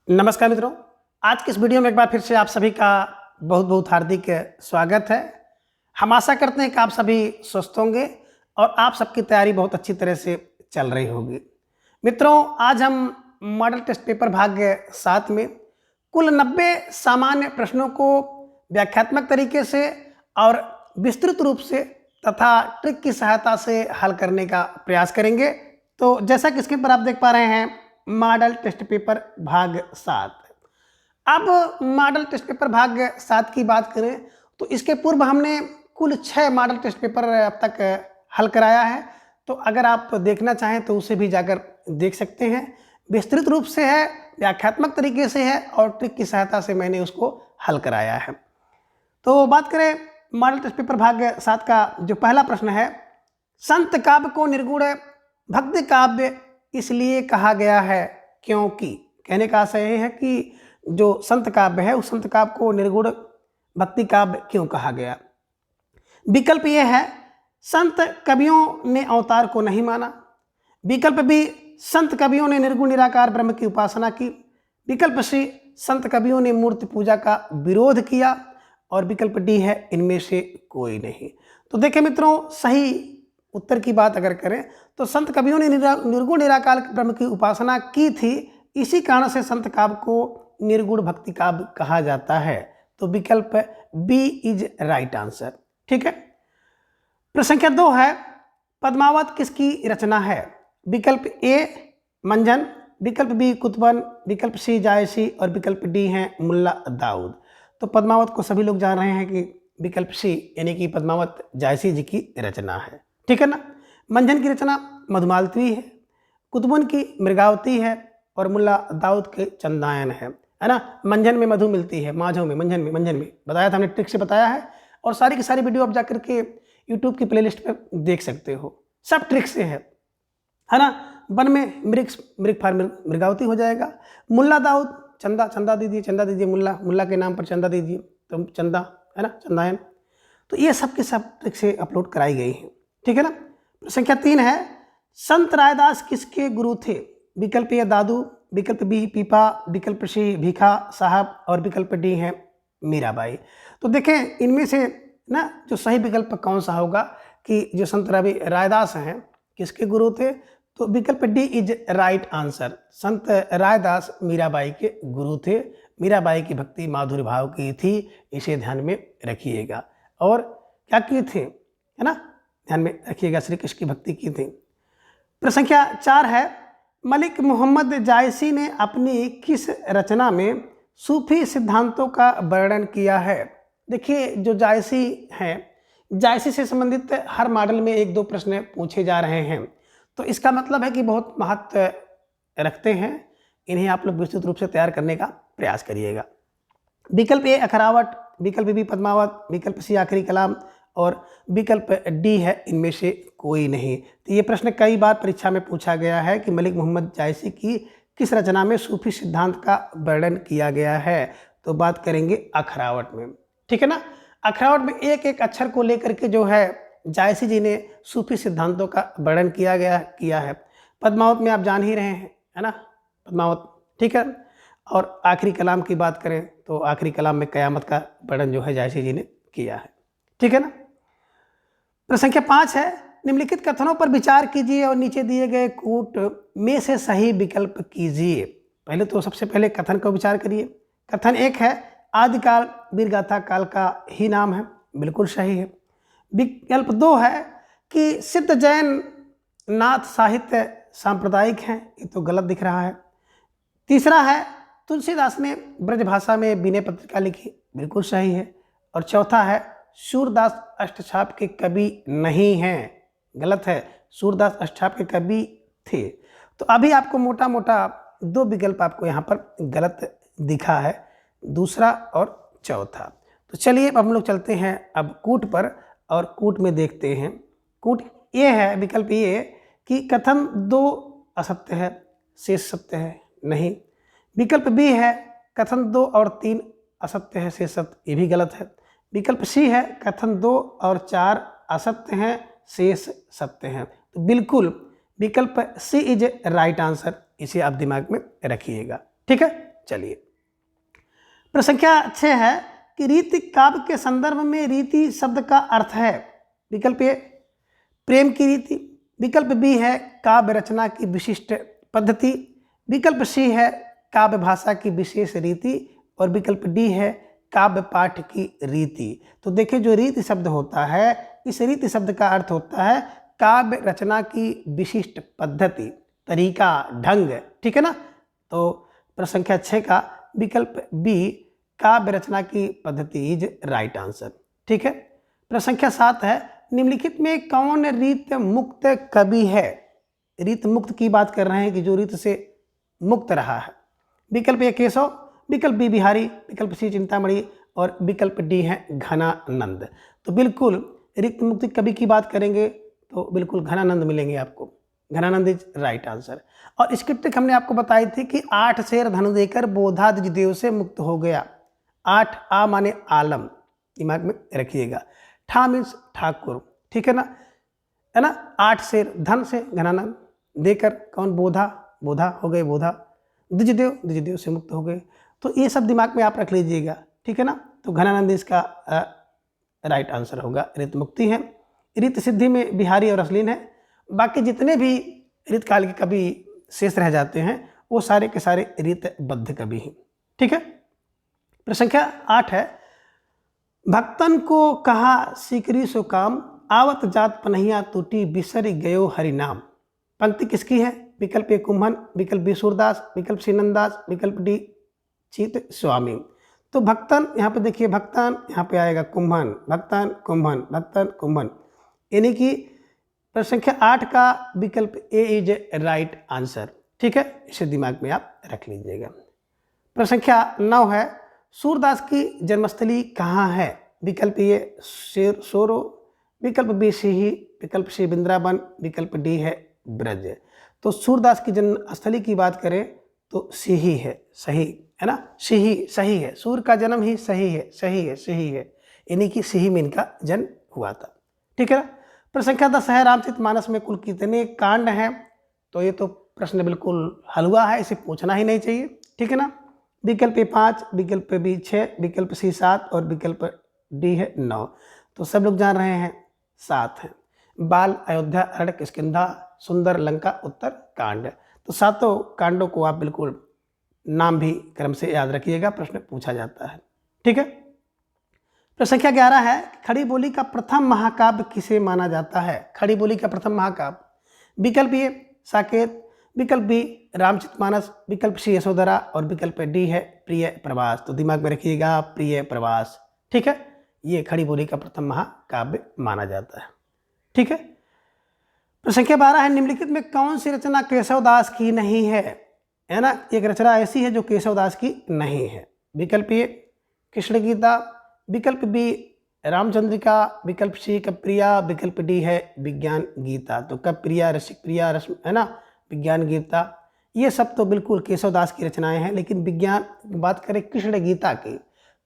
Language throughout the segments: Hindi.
नमस्कार मित्रों, आज की इस वीडियो में एक बार फिर से आप सभी का बहुत बहुत हार्दिक स्वागत है। हम आशा करते हैं कि आप सभी स्वस्थ होंगे और आप सबकी तैयारी बहुत अच्छी तरह से चल रही होगी। मित्रों, आज हम मॉडल टेस्ट पेपर भाग 7 में कुल 90 सामान्य प्रश्नों को व्याख्यात्मक तरीके से और विस्तृत रूप से तथा ट्रिक की सहायता से हल करने का प्रयास करेंगे। तो जैसा कि स्क्रीन पर आप देख पा रहे हैं, मॉडल टेस्ट पेपर भाग 7। अब मॉडल टेस्ट पेपर भाग 7 की बात करें तो इसके पूर्व हमने कुल 6 मॉडल टेस्ट पेपर अब तक हल कराया है। तो अगर आप देखना चाहें तो उसे भी जाकर देख सकते हैं। विस्तृत रूप से है, व्याख्यात्मक तरीके से है और ट्रिक की सहायता से मैंने उसको हल कराया है। तो बात करें मॉडल टेस्ट पेपर भाग 7 का जो पहला प्रश्न है, संत काव्य को निर्गुण भक्ति काव्य इसलिए कहा गया है क्योंकि। कहने का आशय है कि जो संत काव्य है उस संत काव्य को निर्गुण भक्ति काव्य क्यों कहा गया। विकल्प ये है, संत कवियों ने अवतार को नहीं माना। विकल्प बी, संत कवियों ने निर्गुण निराकार ब्रह्म की उपासना की। विकल्प सी, संत कवियों ने मूर्ति पूजा का विरोध किया। और विकल्प डी है, इनमें से कोई नहीं। तो देखें मित्रों, सही उत्तर की बात अगर करें तो संत कवियों ने निर्गुण निराकार ब्रह्म की उपासना की थी, इसी कारण से संत काव्य को निर्गुण भक्ति काव्य कहा जाता है। तो विकल्प बी इज राइट आंसर। ठीक है। प्रश्न संख्या 2 है, पद्मावत किसकी रचना है। विकल्प ए मंजन, विकल्प बी कुतुबन, विकल्प सी जायसी और विकल्प डी है मुल्ला दाऊद। तो पद्मावत को सभी लोग जान रहे हैं कि विकल्प सी यानी कि पद्मावत जायसी जी की रचना है। ठीक है ना। मंजन की रचना मधुमालती है, कुतुबन की मृगावती है और मुल्ला दाऊद के चंदायन है ना। मंजन में मधु मिलती है, माझों में, मंजन में बताया था हमने, ट्रिक से बताया है। और सारी की सारी वीडियो आप जाकर के यूट्यूब की प्लेलिस्ट पर देख सकते हो, सब ट्रिक से है ना। वन में मृग फार मृगावती हो जाएगा। मुल्ला दाऊद चंदा दीजिए, मुल्ला के नाम पर चंदा दीजिए, तो चंदा है ना, चंदायन। तो ये सब के सब ट्रिक से अपलोड कराई गई है। ठीक है ना। संख्या 3 है, संत रायदास किसके गुरु थे। विकल्प ए दादू, विकल्प बी पीपा, विकल्प सी भीखा साहब और विकल्प डी है मीराबाई। तो देखें इनमें से ना जो सही विकल्प कौन सा होगा कि जो संत रायदास हैं किसके गुरु थे। तो विकल्प डी इज राइट आंसर। संत रायदास मीराबाई के गुरु थे। मीराबाई की भक्ति माधुर्य भाव की थी, इसे ध्यान में रखिएगा। और क्या किए थे, है ना, ध्यान में रखिएगा, श्री कृष्ण की भक्ति की थी। प्रश्न संख्या 4 है, मलिक मोहम्मद जायसी ने अपनी किस रचना में सूफी सिद्धांतों का वर्णन किया है। देखिए जो जायसी हैं, जायसी से संबंधित हर मॉडल में 1-2 प्रश्न पूछे जा रहे हैं। तो इसका मतलब है कि बहुत महत्व रखते हैं। इन्हें आप लोग विस्तृत रूप से तैयार करने का प्रयास करिएगा। विकल्प ए अखरावट, विकल्प बी पद्मावत, विकल्प सी आखिरी कलाम और विकल्प डी है इनमें से कोई नहीं। तो ये प्रश्न कई बार परीक्षा में पूछा गया है कि मलिक मोहम्मद जायसी की किस रचना में सूफी सिद्धांत का वर्णन किया गया है। तो बात करेंगे अखरावट में। ठीक है ना। अखरावट में एक एक अक्षर को लेकर के जो है जायसी जी ने सूफी सिद्धांतों का वर्णन किया है। पद्मावत में आप जान ही रहे हैं, है ना, पद्मावत। ठीक है। और आखिरी कलाम की बात करें तो आखिरी कलाम में कयामत का वर्णन जो है जायसी जी ने किया है। ठीक है ना। प्रश्न संख्या 5 है, निम्नलिखित कथनों पर विचार कीजिए और नीचे दिए गए कूट में से सही विकल्प कीजिए। पहले तो सबसे पहले कथन का विचार करिए। कथन 1 है, आदिकाल वीरगाथा काल का ही नाम है, बिल्कुल सही है। विकल्प 2 है कि सिद्ध जैन नाथ साहित्य सांप्रदायिक हैं, ये तो गलत दिख रहा है। तीसरा है, तुलसीदास ने ब्रजभाषा में विनय पत्रिका लिखी, बिल्कुल सही है। और चौथा है, सूरदास अष्टछाप के कवि नहीं हैं, गलत है। सूरदास अष्टछाप के कवि थे। तो अभी आपको मोटा मोटा 2 विकल्प आपको यहाँ पर गलत दिखा है, दूसरा और चौथा। तो चलिए अब हम लोग चलते हैं अब कूट पर और कूट में देखते हैं। कूट ये है, विकल्प ये कि कथन 2 असत्य है, शेष सत्य है, नहीं। विकल्प बी है, कथन 2 और 3 असत्य है, शेष सत्य, ये भी गलत है। विकल्प सी है, कथन 2 और 4 असत्य हैं, शेष सत्य हैं। तो बिल्कुल विकल्प सी इज राइट आंसर, इसे आप दिमाग में रखिएगा। ठीक है। चलिए, प्रश्न संख्या 6 है कि रीति काव्य के संदर्भ में रीति शब्द का अर्थ है। विकल्प ए प्रेम की रीति, विकल्प बी है काव्य रचना की विशिष्ट पद्धति, विकल्प सी है काव्य भाषा की विशेष रीति और विकल्प डी है काव्य पाठ की रीति। तो देखिए, जो रीति शब्द होता है, इस रीति शब्द का अर्थ होता है काव्य रचना की विशिष्ट पद्धति, तरीका, ढंग, ठीक है ना। तो प्रश्न संख्या 6 का विकल्प बी काव्य रचना की पद्धति इज राइट आंसर, ठीक है। प्रश्न संख्या 7 है निम्नलिखित में कौन रीत मुक्त कवि है। रीत मुक्त की बात कर रहे हैं कि जो रीत से मुक्त रहा है। विकल्प ए केशव, विकल्प बी बिहारी, विकल्प सी चिंतामणि और विकल्प डी है घनानंद। तो बिल्कुल रीत मुक्ति कवि की बात करेंगे तो बिल्कुल घनानंद मिलेंगे आपको। Ghananand is right answer. और इसकी ट्रिक हमने आपको बताई थी कि 8 शेर धन देकर बोधा द्विजदेव से मुक्त हो गया। 8 आ माने आलम, दिमाग में रखिएगा। ठा मीन्स ठाकुर, ठीक है ना, है ना। 8 शेर धन से घनानंद देकर कौन, बोधा, बोधा हो गए बोधा, द्विजदेव, द्विजदेव से मुक्त हो गए। तो ये सब दिमाग में आप रख लीजिएगा, ठीक है ना। तो घनानंद इसका राइट आंसर होगा। रीत मुक्ति है, रीत सिद्धि में बिहारी और अश्लीन है। बाकी जितने भी रीत काल के कवि शेष रह जाते हैं वो सारे के सारे रीतबद्ध कवि हैं, ठीक है। प्रश्न संख्या 8 है भक्तन को कहा सिकरी सो काम, आवत जात पनहिया टूटी बिसर गयो हरि नाम। पंक्ति किसकी है। विकल्प ए कुंभन, विकल्प बी सूरदास, विकल्प सी नंददास, विकल्प डी चित स्वामी। तो भक्तन, यहाँ पे देखिए भक्तन, यहाँ पे आएगा कुंभन, भक्तन कुंभन, भक्तन कुंभन, यानी कि प्रश्न संख्या 8 का विकल्प ए इज राइट आंसर, ठीक है। इसे दिमाग में आप रख लीजिएगा। प्रश्न संख्या 9 है सूरदास की जन्मस्थली कहाँ है। विकल्प ए सोरो, विकल्प बी सिही, विकल्प सी वृंदावन, विकल्प डी है ब्रज। तो सूरदास की जन्मस्थली की बात करें तो सिही है, सही है ना, सिही सही है। सूर का जन्म ही सही है, सही है, सही है, यानी कि सिही में इनका जन्म हुआ था, ठीक है ना। प्रश्न संख्या 10 है रामचरितमानस में कुल कितने कांड हैं। तो ये तो प्रश्न बिल्कुल हलवा है, इसे पूछना ही नहीं चाहिए, ठीक है ना। विकल्प ए 5, विकल्प बी 6, विकल्प सी 7 और विकल्प डी है 9। तो सब लोग जान रहे हैं 7 हैं। बाल, अयोध्या, अरण्य, किष्किंधा, सुंदर, लंका, उत्तर कांड। तो 7 कांडों को आप बिल्कुल नाम भी क्रम से याद रखिएगा, प्रश्न पूछा जाता है, ठीक है। प्रश्न संख्या 11 है खड़ी बोली का प्रथम महाकाव्य किसे माना जाता है। खड़ी बोली का प्रथम महाकाव्य। विकल्प ए साकेत, विकल्प बी रामचरितमानस, विकल्प सी यशोधरा और विकल्प डी है प्रिय प्रवास। तो दिमाग में रखिएगा प्रिय प्रवास, ठीक है। ये खड़ी बोली का प्रथम महाकाव्य माना जाता है, ठीक है। प्रश्न संख्या 12 है निम्नलिखित में कौन सी रचना केशवदास की नहीं है ना। एक रचना ऐसी है जो केशवदास की नहीं है। विकल्प ए कृष्ण गीता, विकल्प बी रामचंद्रिका, विकल्प सी कप्रिया, विकल्प डी है विज्ञान गीता। तो कप्रिया, रसिक प्रिया, रस, है ना, विज्ञान गीता, ये सब तो बिल्कुल केशवदास की रचनाएं हैं। लेकिन विज्ञान बात करें कृष्ण गीता की,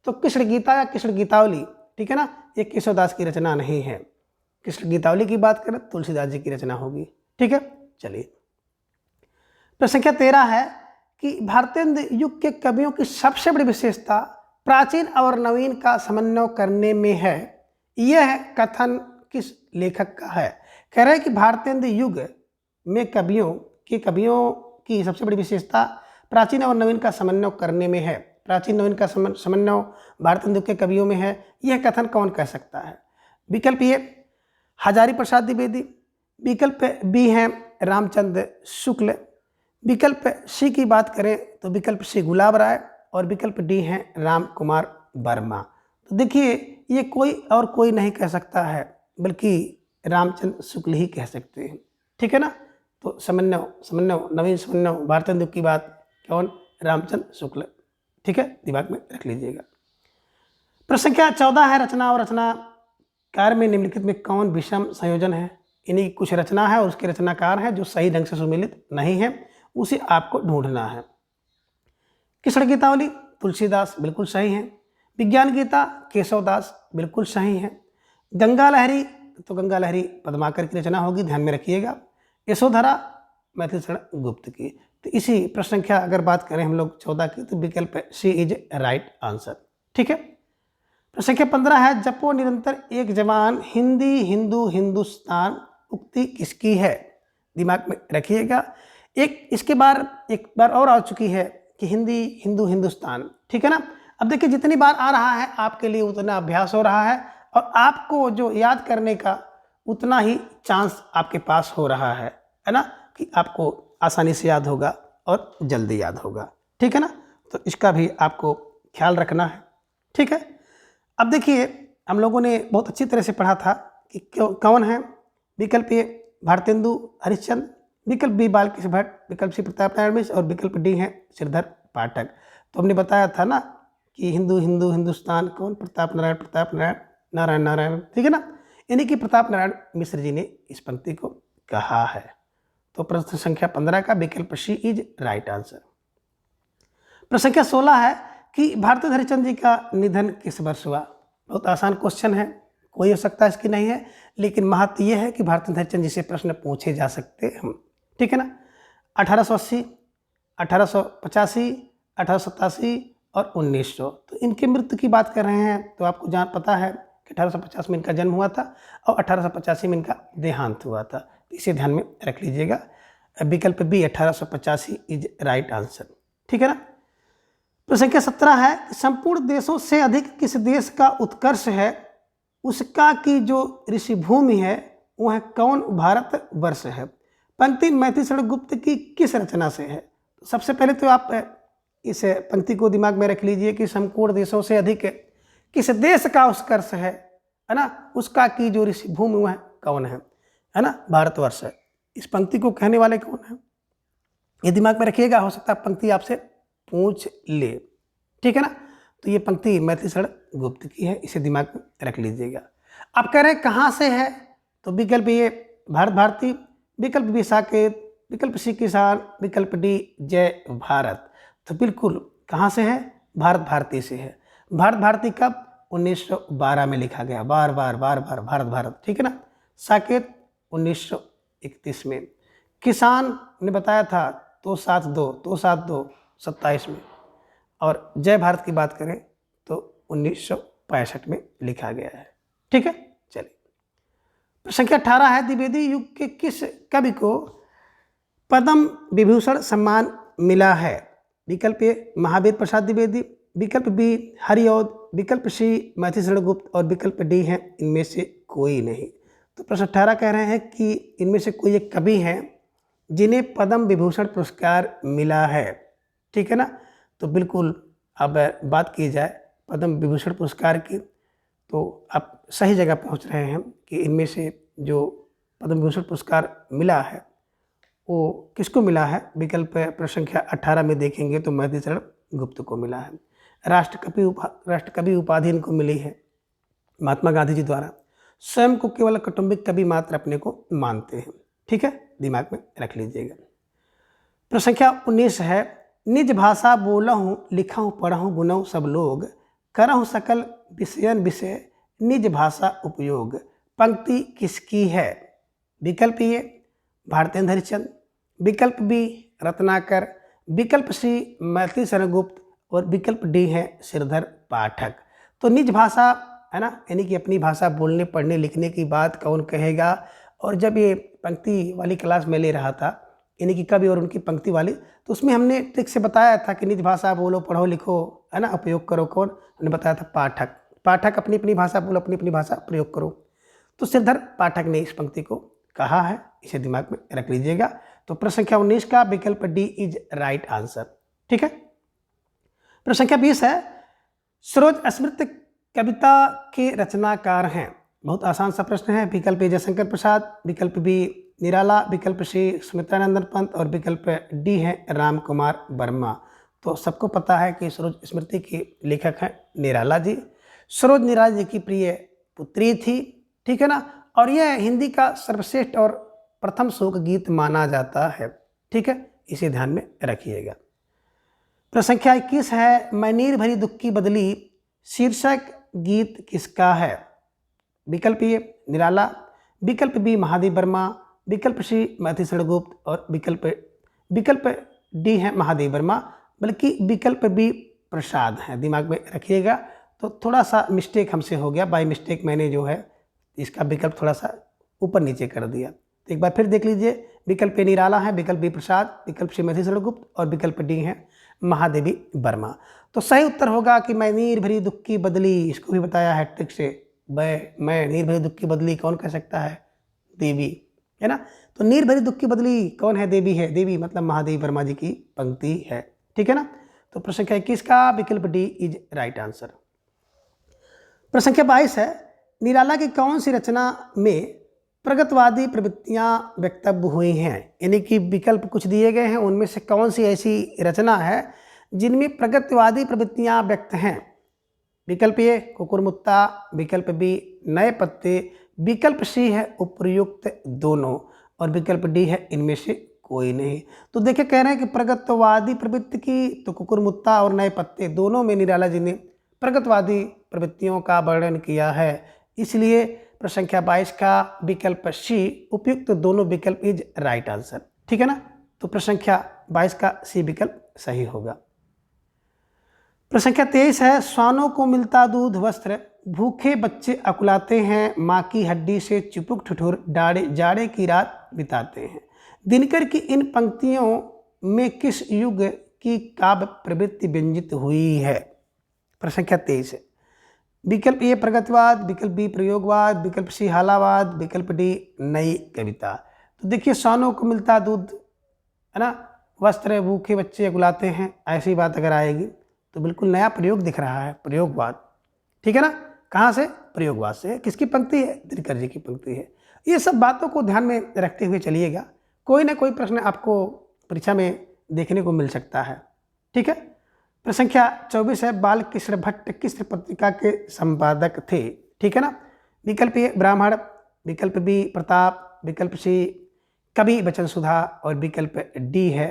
तो कृष्ण गीता या कृष्ण गीतावली, ठीक है ना, ये केशवदास की रचना नहीं है। कृष्ण गीतावली की बात करें तुलसीदास जी की रचना होगी, ठीक है। चलिए, प्रश्न संख्या 13 है कि भारतेंद्र युग के कवियों की सबसे बड़ी विशेषता प्राचीन और नवीन का समन्वय करने में है। यह कथन किस लेखक का है। कह रहे हैं कि भारतेंद्र युग में कवियों की सबसे बड़ी विशेषता प्राचीन और नवीन का समन्वय करने में है। प्राचीन नवीन का समन्वय भारतेंद्र युग के कवियों में है, यह कथन कौन कह सकता है। विकल्प ए हजारी प्रसाद द्विवेदी, विकल्प बी है रामचंद्र शुक्ल, विकल्प सी की बात करें तो विकल्प सी गुलाब राय और विकल्प डी है राम कुमार वर्मा। तो देखिए, ये कोई और कोई नहीं कह सकता है बल्कि रामचंद्र शुक्ल ही कह सकते हैं, ठीक है ना। तो समन्वय नवीन समन्वय भारतेंद्र युग की बात कौन, रामचंद्र शुक्ल, ठीक है, दिमाग में रख लीजिएगा। प्रश्न संख्या 14 है रचना और रचनाकार में निम्नलिखित में कौन विषम संयोजन है। यानी कुछ रचना है और उसके रचनाकार हैं जो सही ढंग से सुमेलित नहीं है, उसे आपको ढूंढना है। कृष्ण गीतावली तुलसीदास, बिल्कुल सही है। विज्ञान गीता केशवदास, बिल्कुल सही है। गंगा लहरी, तो गंगा लहरी पद्माकर की रचना होगी, ध्यान में रखिएगा। यशोधरा मैथिली शरण गुप्त की, तो इसी प्रश्न संख्या अगर बात करें हम लोग 14 की, तो विकल्प सी इज राइट आंसर। ठीक है। प्रश्न संख्या 15 है, जपो निरंतर एक जवान हिंदी हिंदू हिंदुस्तान उक्ति किसकी है? दिमाग में रखिएगा। एक बार और आ चुकी है कि हिंदी हिंदू हिंदुस्तान। ठीक है ना। अब देखिए जितनी बार आ रहा है आपके लिए उतना अभ्यास हो रहा है और आपको जो याद करने का उतना ही चांस आपके पास हो रहा है ना, कि आपको आसानी से याद होगा और जल्दी याद होगा। ठीक है ना। तो इसका भी आपको ख्याल रखना है। ठीक है। अब देखिए हम लोगों ने बहुत अच्छी तरह से पढ़ा था कि कौन है। विकल्प ए भारतेंदु हरिश्चंद्र, विकल्प बी बालकृष्ण भट्ट, विकल्प सी प्रताप नारायण मिश्र और विकल्प डी है श्रीधर पाठक। तो हमने बताया था ना कि हिंदू हिंदू हिंदुस्तान कौन? प्रताप नारायण नारायण नारायण। ठीक है ना। यानी कि प्रताप नारायण मिश्र जी ने इस पंक्ति को कहा है। तो प्रश्न संख्या 15 का विकल्प सी इज राइट आंसर। प्रश्न संख्या 16 है कि भारतेंदु हरिश्चंद्र जी का निधन किस वर्ष हुआ? बहुत आसान क्वेश्चन है, कोई हो सकता है इसकी नहीं है, लेकिन महत्व यह है कि भारतेंदु हरिश्चंद्र जी से प्रश्न पूछे जा सकते हैं। ठीक है ना। 1880, 1885, 1887 और 1900। तो इनके मृत्यु की बात कर रहे हैं तो आपको जहाँ पता है कि 1850 में इनका जन्म हुआ था और 1885 में इनका देहांत हुआ था। इसे ध्यान में रख लीजिएगा। विकल्प बी 1885 इज राइट आंसर। ठीक है ना। तो संख्या 17 है, संपूर्ण देशों से अधिक किस देश का उत्कर्ष है उसका की जो ऋषि भूमि है वह कौन भारत वर्ष है? पंक्ति मैथिली शरण गुप्त की किस रचना से है? सबसे पहले तो आप इस पंक्ति को दिमाग में रख लीजिए कि संपूर्ण देशों से अधिक किस देश का उत्कर्ष है ना, उसका की जो ऋषि भूमि वह कौन है ना, भारतवर्ष है। इस पंक्ति को कहने वाले कौन है ये दिमाग में रखिएगा, हो सकता है पंक्ति आपसे पूछ ले। ठीक है ना। तो ये पंक्ति मैथिली शरण गुप्त की है, इसे दिमाग में रख लीजिएगा। आप कह रहे हैं कहाँ से है? तो विकल्प ये भारत भारती, विकल्प बी साकेत, विकल्प सी किसान, विकल्प डी जय भारत। तो बिल्कुल कहाँ से है? भारत भारती से है। भारत भारती कब? 1912 में लिखा गया। बार बार भारत भारत। ठीक है ना। साकेत 1931 में। किसान ने बताया था तो 27 में। और जय भारत की बात करें तो 1965 में लिखा गया है। ठीक है। चलिए संख्या 18 है, द्विवेदी युग के किस कवि को पद्म विभूषण सम्मान मिला है? विकल्प ए महावीर प्रसाद द्विवेदी, विकल्प बी हरिऔध, विकल्प सी मैथिली शरण गुप्त और विकल्प डी है इनमें से कोई नहीं। तो प्रश्न 18 कह रहे हैं कि इनमें से कोई एक कवि हैं जिन्हें पद्म विभूषण पुरस्कार मिला है। ठीक है ना। तो बिल्कुल अब बात की जाए पद्म विभूषण पुरस्कार की तो आप सही जगह पहुंच रहे हैं कि इनमें से जो पद्म विभूषण पुरस्कार मिला है वो किसको मिला है? विकल्प प्रश्न संख्या 18 में देखेंगे तो मैथिली शरण गुप्त को मिला है। राष्ट्रकवि उपाधि इनको मिली है महात्मा गांधी जी द्वारा। स्वयं को केवल कौटुंबिक कवि मात्र अपने को मानते हैं। ठीक है, दिमाग में रख लीजिएगा। प्रश्न संख्या 19 है, निज भाषा बोलहूँ लिखहूँ पढ़हूँ गुनहूँ सब लोग, करहूँ सकल विषयन विषय निज भाषा उपयोग। पंक्ति किसकी है? विकल्प ए भारतेंदु हरिश्चंद्र, विकल्प बी रत्नाकर, विकल्प सी मैथिली शरण गुप्त और विकल्प डी है श्रीधर पाठक। तो निज भाषा है ना, यानी कि अपनी भाषा बोलने पढ़ने लिखने की बात कौन कहेगा? और जब ये पंक्ति वाली क्लास में ले रहा था यानी कि कवि और उनकी पंक्ति वाली, तो उसमें हमने ट्रिक से बताया था कि निज भाषा बोलो पढ़ो लिखो है ना, उपयोग करो कौन? हमने बताया था पाठक। पाठक अपनी अपनी भाषा बोलो अपनी अपनी भाषा प्रयोग करो। तो श्रीधर पाठक ने इस पंक्ति को कहा है, इसे दिमाग में रख लीजिएगा। तो प्रश्न संख्या 19 का विकल्प डी इज राइट आंसर। ठीक है। प्रश्न संख्या 20 है, सरोज स्मृति कविता के रचनाकार हैं। बहुत आसान सा प्रश्न है। विकल्प ए जयशंकर प्रसाद, विकल्प बी निराला, विकल्प सी सुमित्रानंदन पंत और विकल्प डी है राम कुमार वर्मा। तो सबको पता है कि सरोज स्मृति के लेखक हैं निराला जी। सरोज निराला जी की प्रिय पुत्री थी। ठीक है ना। और यह हिंदी का सर्वश्रेष्ठ और प्रथम शोक गीत माना जाता है। ठीक है, इसे ध्यान में रखिएगा। प्रश्न संख्या 21 है, मैं नीर भरी दुख की बदली शीर्षक गीत किसका है? विकल्प ए निराला, विकल्प बी महादेव वर्मा, विकल्प सी मैथिली शरण गुप्त और विकल्प डी है महादेव वर्मा, बल्कि विकल्प बी प्रसाद है। दिमाग में रखिएगा। तो थोड़ा सा मिस्टेक हमसे हो गया, बाय मिस्टेक मैंने जो है इसका विकल्प थोड़ा सा ऊपर नीचे कर दिया। तो एक बार फिर देख लीजिए, विकल्प ए निराला है, विकल्प बी प्रसाद, विकल्प सी मधुसूदन गुप्त और विकल्प डी है महादेवी वर्मा। तो सही उत्तर होगा कि मैं नीर भरी दुख की बदली, इसको भी बताया है ट्रिक से। मैं नीर भरी दुख की बदली कौन कह सकता है? देवी, है ना। तो नीर भरी दुख की बदली कौन है? देवी है। देवी मतलब महादेवी वर्मा जी की पंक्ति है, ठीक है ना। तो प्रश्न संख्या 21 का विकल्प डी इज राइट आंसर। प्रश्न संख्या 22 है, निराला की कौन सी रचना में प्रगतवादी प्रवृत्तियां व्यक्तव्य हुई हैं? यानी कि विकल्प कुछ दिए गए हैं, उनमें से कौन सी ऐसी रचना है जिनमें प्रगतिवादी प्रवृत्तियां व्यक्त हैं? विकल्प ए कुकुरमुत्ता, विकल्प बी नए पत्ते, विकल्प सी है उपर्युक्त दोनों और विकल्प डी है इनमें से कोई नहीं। तो देखिए कह रहे हैं कि प्रगतवादी प्रवृत्ति की, तो कुकुरमुत्ता और नए पत्ते दोनों में निराला जी ने प्रगतवादी प्रवृत्तियों का वर्णन किया है। इसलिए प्रश्न संख्या 22 का विकल्प सी उपयुक्त दोनों विकल्प इज राइट आंसर, ठीक है ना। तो प्रश्न संख्या 22 का सी विकल्प सही होगा। प्रश्न संख्या 23 है, श्वानों को मिलता दूध वस्त्र, भूखे बच्चे अकुलाते हैं, माँ की हड्डी से चिपुक ठिठुर जाड़े की रात बिताते हैं। दिनकर की इन पंक्तियों में किस युग की काव्य प्रवृत्ति व्यंजित हुई है? प्रश्न संख्या 23 है, विकल्प ए प्रगतिवाद, विकल्प बी प्रयोगवाद, विकल्प सी हालावाद, विकल्प डी नई कविता। तो देखिए श्वानों को मिलता दूध, है ना, वस्त्र, भूखे बच्चे अकुलाते हैं, ऐसी बात अगर आएगी तो बिल्कुल नया प्रयोग दिख रहा है, प्रयोगवाद, ठीक है ना। कहाँ से? प्रयोगवाद से। किसकी पंक्ति है? दिनकर जी की पंक्ति है। ये सब बातों को ध्यान में रखते हुए चलिएगा, कोई ना कोई प्रश्न आपको परीक्षा में देखने को मिल सकता है, ठीक है। प्रश्न संख्या 24 है, बाल कृष्ण भट्ट किस पत्रिका के संपादक थे? ठीक है ना। विकल्प ए ब्राह्मण, विकल्प बी प्रताप, विकल्प सी कवि वचन सुधा और विकल्प डी है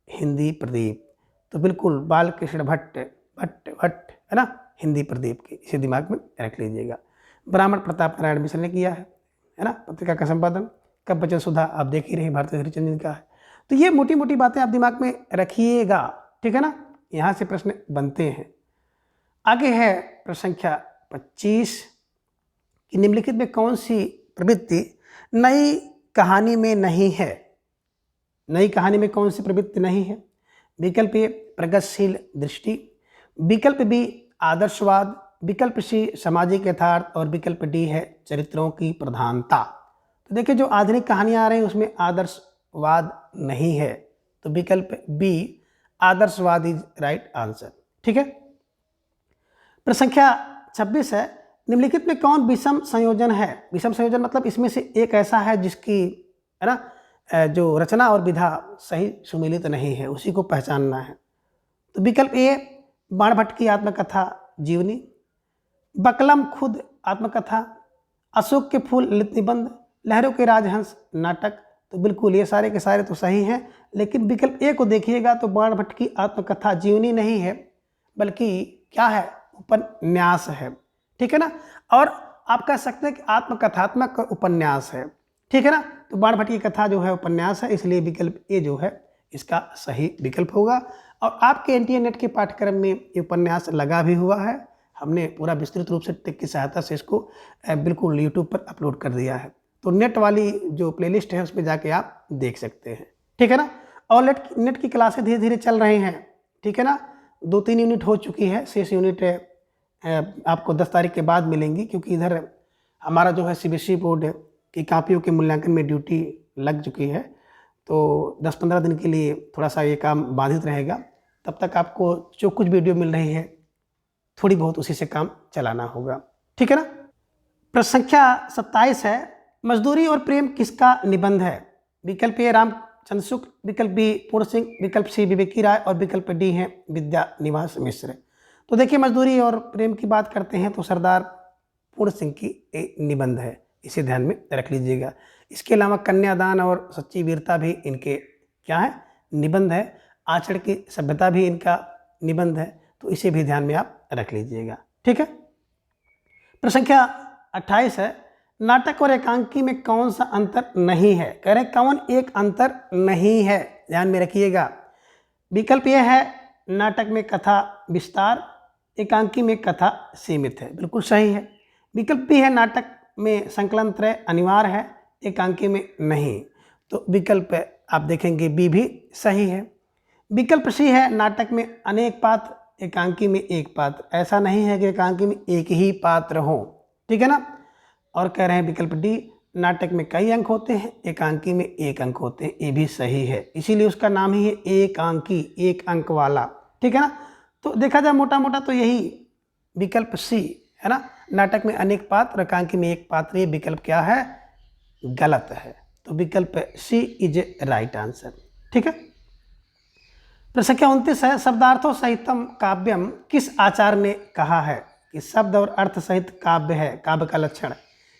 हिंदी प्रदीप। तो बिल्कुल बाल कृष्ण भट्ट है ना, हिंदी प्रदीप की, इसे दिमाग में रख लीजिएगा। ब्राह्मण प्रताप नारायण मिश्र ने किया है ना पत्रिका का संपादन। कवि वचन सुधा आप देख ही रहे भारती हरिचंद जी का है। तो ये मोटी मोटी बातें आप दिमाग में रखिएगा, ठीक है ना। यहाँ से प्रश्न बनते हैं। आगे है प्रश्न संख्या 25 कि निम्नलिखित में कौन सी प्रवृत्ति नई कहानी में नहीं है? नई कहानी में कौन सी प्रवृत्ति नहीं है? विकल्प ए प्रगतिशील दृष्टि, विकल्प बी आदर्शवाद, विकल्प सी सामाजिक यथार्थ और विकल्प डी है चरित्रों की प्रधानता। तो देखिए जो आधुनिक कहानियाँ आ रही हैं उसमें आदर्शवाद नहीं है, तो विकल्प बी आदर्शवाद इज राइट आंसर, ठीक है। प्रश्न संख्या 26 है, निम्नलिखित में कौन विषम संयोजन है? विषम संयोजन मतलब इसमें से एक ऐसा है जिसकी, है ना, जो रचना और विधा सही सुमेलित नहीं है, उसी को पहचानना है। तो विकल्प ए बाणभट्ट की आत्मकथा जीवनी, बकलम खुद आत्मकथा, अशोक के फूल ललित निबंध, लहरों के राजहंस नाटक। तो बिल्कुल ये सारे के सारे तो सही हैं, लेकिन विकल्प ए को देखिएगा तो बाणभट्ट की आत्मकथा जीवनी नहीं है, बल्कि क्या है? उपन्यास है, ठीक है ना। और आप कह सकते हैं कि आत्मकथात्मक उपन्यास है, ठीक है ना। तो बाणभट्ट की कथा जो है उपन्यास है, इसलिए विकल्प ए जो है इसका सही विकल्प होगा। और आपके एनटीए नेट के पाठ्यक्रम में ये उपन्यास लगा भी हुआ है, हमने पूरा विस्तृत रूप से टेक की सहायता से इसको बिल्कुल यूट्यूब पर अपलोड कर दिया है। तो नेट वाली जो प्लेलिस्ट है उसमें जाके आप देख सकते हैं, ठीक है ना। और नेट की क्लासें धीरे धीरे चल रही हैं, ठीक है ना। 2-3 यूनिट हो चुकी है, शेष यूनिट आपको 10 तारीख के बाद मिलेंगी, क्योंकि इधर हमारा जो है सीबीएसई बोर्ड की कापियों के मूल्यांकन में ड्यूटी लग चुकी है। तो 10-15 दिन के लिए थोड़ा सा ये काम बाधित रहेगा, तब तक आपको जो कुछ वीडियो मिल रही है थोड़ी बहुत उसी से काम चलाना होगा, ठीक है ना। प्रश्न संख्या 27 है, मजदूरी और प्रेम किसका निबंध है? विकल्प ए रामचंद्र शुक्ल, विकल्प बी पूर्ण सिंह, विकल्प सी विवेकी राय और विकल्प डी है विद्या निवास मिश्र। तो देखिए मजदूरी और प्रेम की बात करते हैं तो सरदार पूर्ण सिंह की निबंध है, इसे ध्यान में रख लीजिएगा। इसके अलावा कन्यादान और सच्ची वीरता भी इनके क्या है? निबंध है। आचरण की सभ्यता भी इनका निबंध है, तो इसे भी ध्यान में आप रख लीजिएगा, ठीक है। प्रश्न संख्या 28 है, नाटक और एकांकी में कौन सा अंतर नहीं है? कह रहे कौन एक अंतर नहीं है, ध्यान में रखिएगा। विकल्प ये है नाटक में कथा विस्तार, एकांकी में कथा सीमित है, बिल्कुल सही है। विकल्प बी है नाटक में संकलन त्रय अनिवार्य है, एकांकी में नहीं, तो विकल्प आप देखेंगे बी भी सही है। विकल्प सी है नाटक में अनेक पात्र, एकांकी में एक पात्र, ऐसा नहीं है कि एकांकी में एक ही पात्र हो, ठीक है ना। और कह रहे हैं विकल्प डी नाटक में कई अंक होते हैं, एकांकी में एक अंक होते हैं, ये भी सही है, इसीलिए उसका नाम ही है एकांकी, एक अंक वाला, ठीक है ना। तो देखा जाए मोटा मोटा तो यही विकल्प सी है ना, नाटक में अनेक पात्र, एकांकी में एक पात्र, ये विकल्प क्या है, गलत है। तो विकल्प सी इज ए राइट आंसर, ठीक है। प्रश्न संख्या 29 है शब्दार्थों सहितम काव्यम किस आचार्य ने कहा है कि शब्द और अर्थ सहित काव्य है, काव्य का लक्षण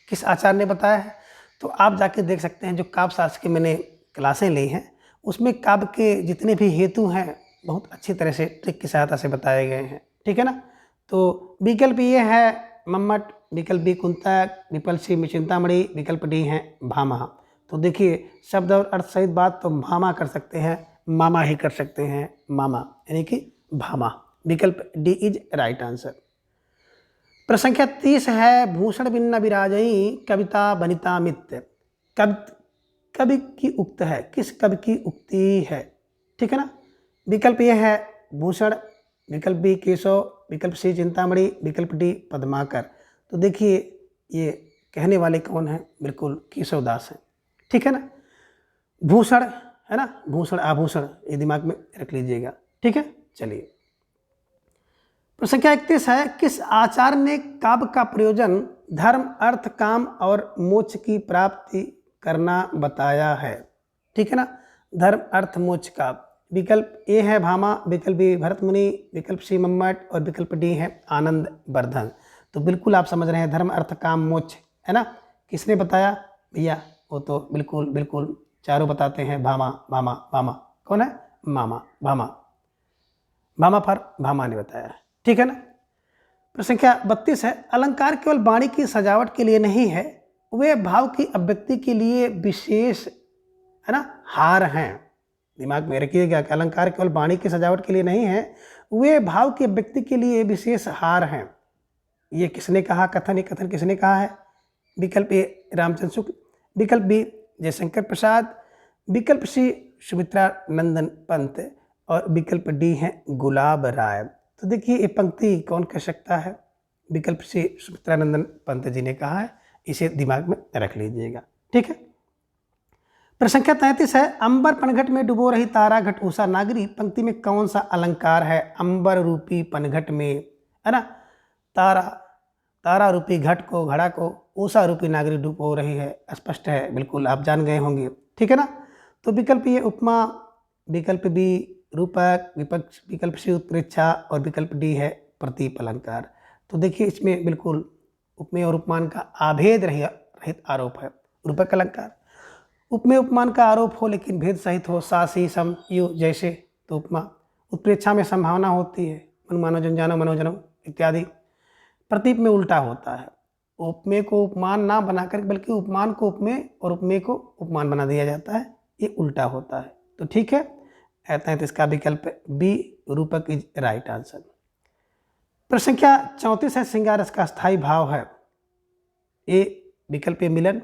किस आचार्य ने बताया है। तो आप जाके देख सकते हैं जो काव्य शास्त्र की मैंने क्लासें ली हैं उसमें काव्य के जितने भी हेतु हैं बहुत अच्छी तरह से ट्रिक की सहायता से बताए गए हैं, ठीक है ना। तो विकल्प ये है मम्मट, विकल्प बी कुंतक, विकल्प सी चिंतामणि, विकल्प डी है भामा। तो देखिए शब्द और अर्थ सहित बात तो भामा कर सकते हैं, मामा ही कर सकते हैं, मामा यानी कि भामा, विकल्प डी इज राइट आंसर। प्रश्न संख्या 30 है भूषण भिन्न विराजई कविता बनिता मित्य, कवि की उक्त है, किस कवि की उक्ति है, ठीक है ना। विकल्प ये है भूषण, विकल्प बी केशव, विकल्प सी चिंतामणि, विकल्प डी पद्माकर। तो देखिए ये कहने वाले कौन है, बिल्कुल केशवदास है, ठीक है ना। भूषण है ना, भूषण आभूषण, ये दिमाग में रख लीजिएगा, ठीक है। चलिए प्रश्न संख्या 31 है किस आचार्य ने काव्य का प्रयोजन धर्म अर्थ काम और मोक्ष की प्राप्ति करना बताया है, ठीक है ना। धर्म अर्थ मोक्ष का, विकल्प ए है भामा, विकल्प बी भरत मुनि, विकल्प सी मम्मट और विकल्प डी है आनंद वर्धन। तो बिल्कुल आप समझ रहे हैं धर्म अर्थ काम मोक्ष है ना, किसने बताया भैया, वो तो बिल्कुल बिल्कुल चारों बताते हैं भामा भामा भामा, कौन है, मामा भामा, भामा फर भामा ने बताया, ठीक है ना। प्रश्न संख्या 32 है अलंकार केवल वाणी की सजावट के लिए नहीं है, वे भाव की अभिव्यक्ति के लिए विशेष है ना हार हैं। दिमाग में रखिएगा कि अलंकार केवल वाणी की सजावट के लिए नहीं है, वे भाव की अभिव्यक्ति के लिए विशेष हार हैं। ये किसने कहा, कथन ये कथन किसने कहा है। विकल्प ए रामचंद्र शुक्ल, विकल्प बी जयशंकर प्रसाद, विकल्प सी सुमित्रा नंदन पंत और विकल्प डी है गुलाब राय। तो देखिए ये पंक्ति कौन कह सकता है, विकल्प सी सुमित्रा नंदन पंत जी ने कहा है, इसे दिमाग में रख लीजिएगा, ठीक है। प्रश्न संख्या 33 है अंबर पनघट में डुबो रही तारा घट उषा नागरी, पंक्ति में कौन सा अलंकार है। अंबर रूपी पनघट में है ना, तारा रूपी घट को घड़ा को उषा रूपी नागरी डुबो रही है, स्पष्ट है, बिल्कुल आप जान गए होंगे, ठीक है ना। तो विकल्प ये उपमा, विकल्प बी रूपक, विपक्ष विकल्प सी उत्प्रेक्षा और विकल्प डी है प्रतीप अलंकार। तो देखिए इसमें बिल्कुल उपमेय और उपमान का आभेद रहित आरोप है। रूपक अलंकार उपमेय उपमान का आरोप हो लेकिन भेद सहित हो, सा सी सम यु जैसे, तो उपमा। उत्प्रेक्षा में संभावना होती है, अनुमानो जनजानो मनोजनो इत्यादि। प्रतीप में उल्टा होता है, उपमेय को उपमान ना बनाकर बल्कि उपमान को उपमेय और उपमेय को उपमान बना दिया जाता है, ये उल्टा होता है। तो ठीक है, कहते हैं तो इसका विकल्प बी रूपक इज राइट आंसर। प्रश्न संख्या 34 है श्रृंगार रस का स्थायी भाव है। ए विकल्प ए मिलन,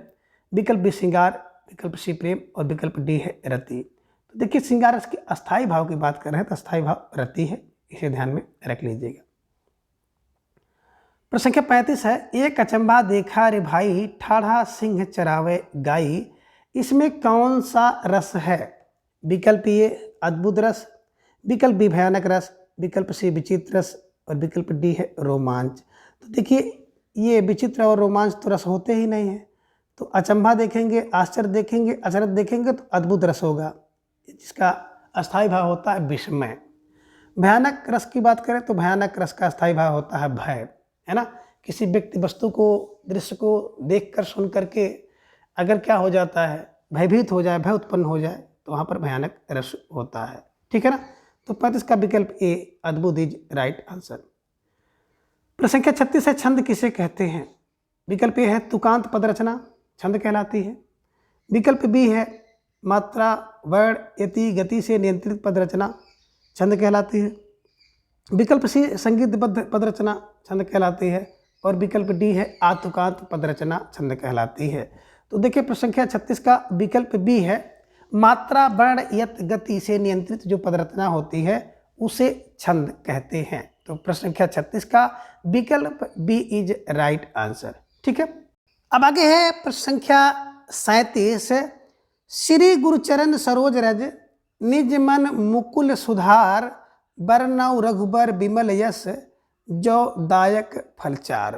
विकल्प बी श्रृंगार, विकल्प सी प्रेम और विकल्प डी है रति। तो देखिए श्रृंगार रस के अस्थायी भाव की बात कर रहे हैं तो अस्थायी भाव रति है, इसे ध्यान में रख लीजिएगा। प्रश्न संख्या 35 है एक अचंबा देखा रे भाई ठाढ़ा सिंह चरावे गाई, इसमें कौन सा रस है। विकल्प ए अद्भुत रस, विकल्प बी भयानक रस, विकल्प सी विचित्र रस और विकल्प डी है रोमांच। तो देखिए ये विचित्र और रोमांच तो रस होते ही नहीं है, तो अचंभा देखेंगे, आश्चर्य देखेंगे, अचरज देखेंगे तो अद्भुत रस होगा, जिसका अस्थायी भाव होता है विस्मय। भयानक रस की बात करें तो भयानक रस का अस्थायी भाव होता है भय, है ना। किसी व्यक्ति वस्तु को दृश्य को देखकर सुन करके अगर क्या हो जाता है, भयभीत हो जाए, भय उत्पन्न हो जाए, तो वहाँ पर भयानक रस होता है, ठीक है ना। तो 35 का विकल्प ए अद्भुत इज राइट आंसर। प्रश्न संख्या 36 है छंद किसे कहते हैं। विकल्प ए है तुकांत पद रचना छंद कहलाती है, विकल्प बी है मात्रा वर्ण यति गति से नियंत्रित पद रचना, छंद कहलाती है। विकल्प सी संगीतबद्ध पद रचना छंद कहलाती है। और विकल्प डी है आतुकांत पद रचना छंद कहलाती है। तो देखिए प्रश्न संख्या 36 का विकल्प बी है, मात्रा वर्ण यत गति से नियंत्रित जो पद रचना होती है उसे छंद कहते हैं। तो प्रश्न संख्या 36 का विकल्प बी इज राइट आंसर। ठीक है, अब आगे है प्रश्न संख्या 37, श्री गुरुचरण सरोज रज निज मन मुकुल सुधार बरनौ रघुबर विमल यश जो दायक फलचार।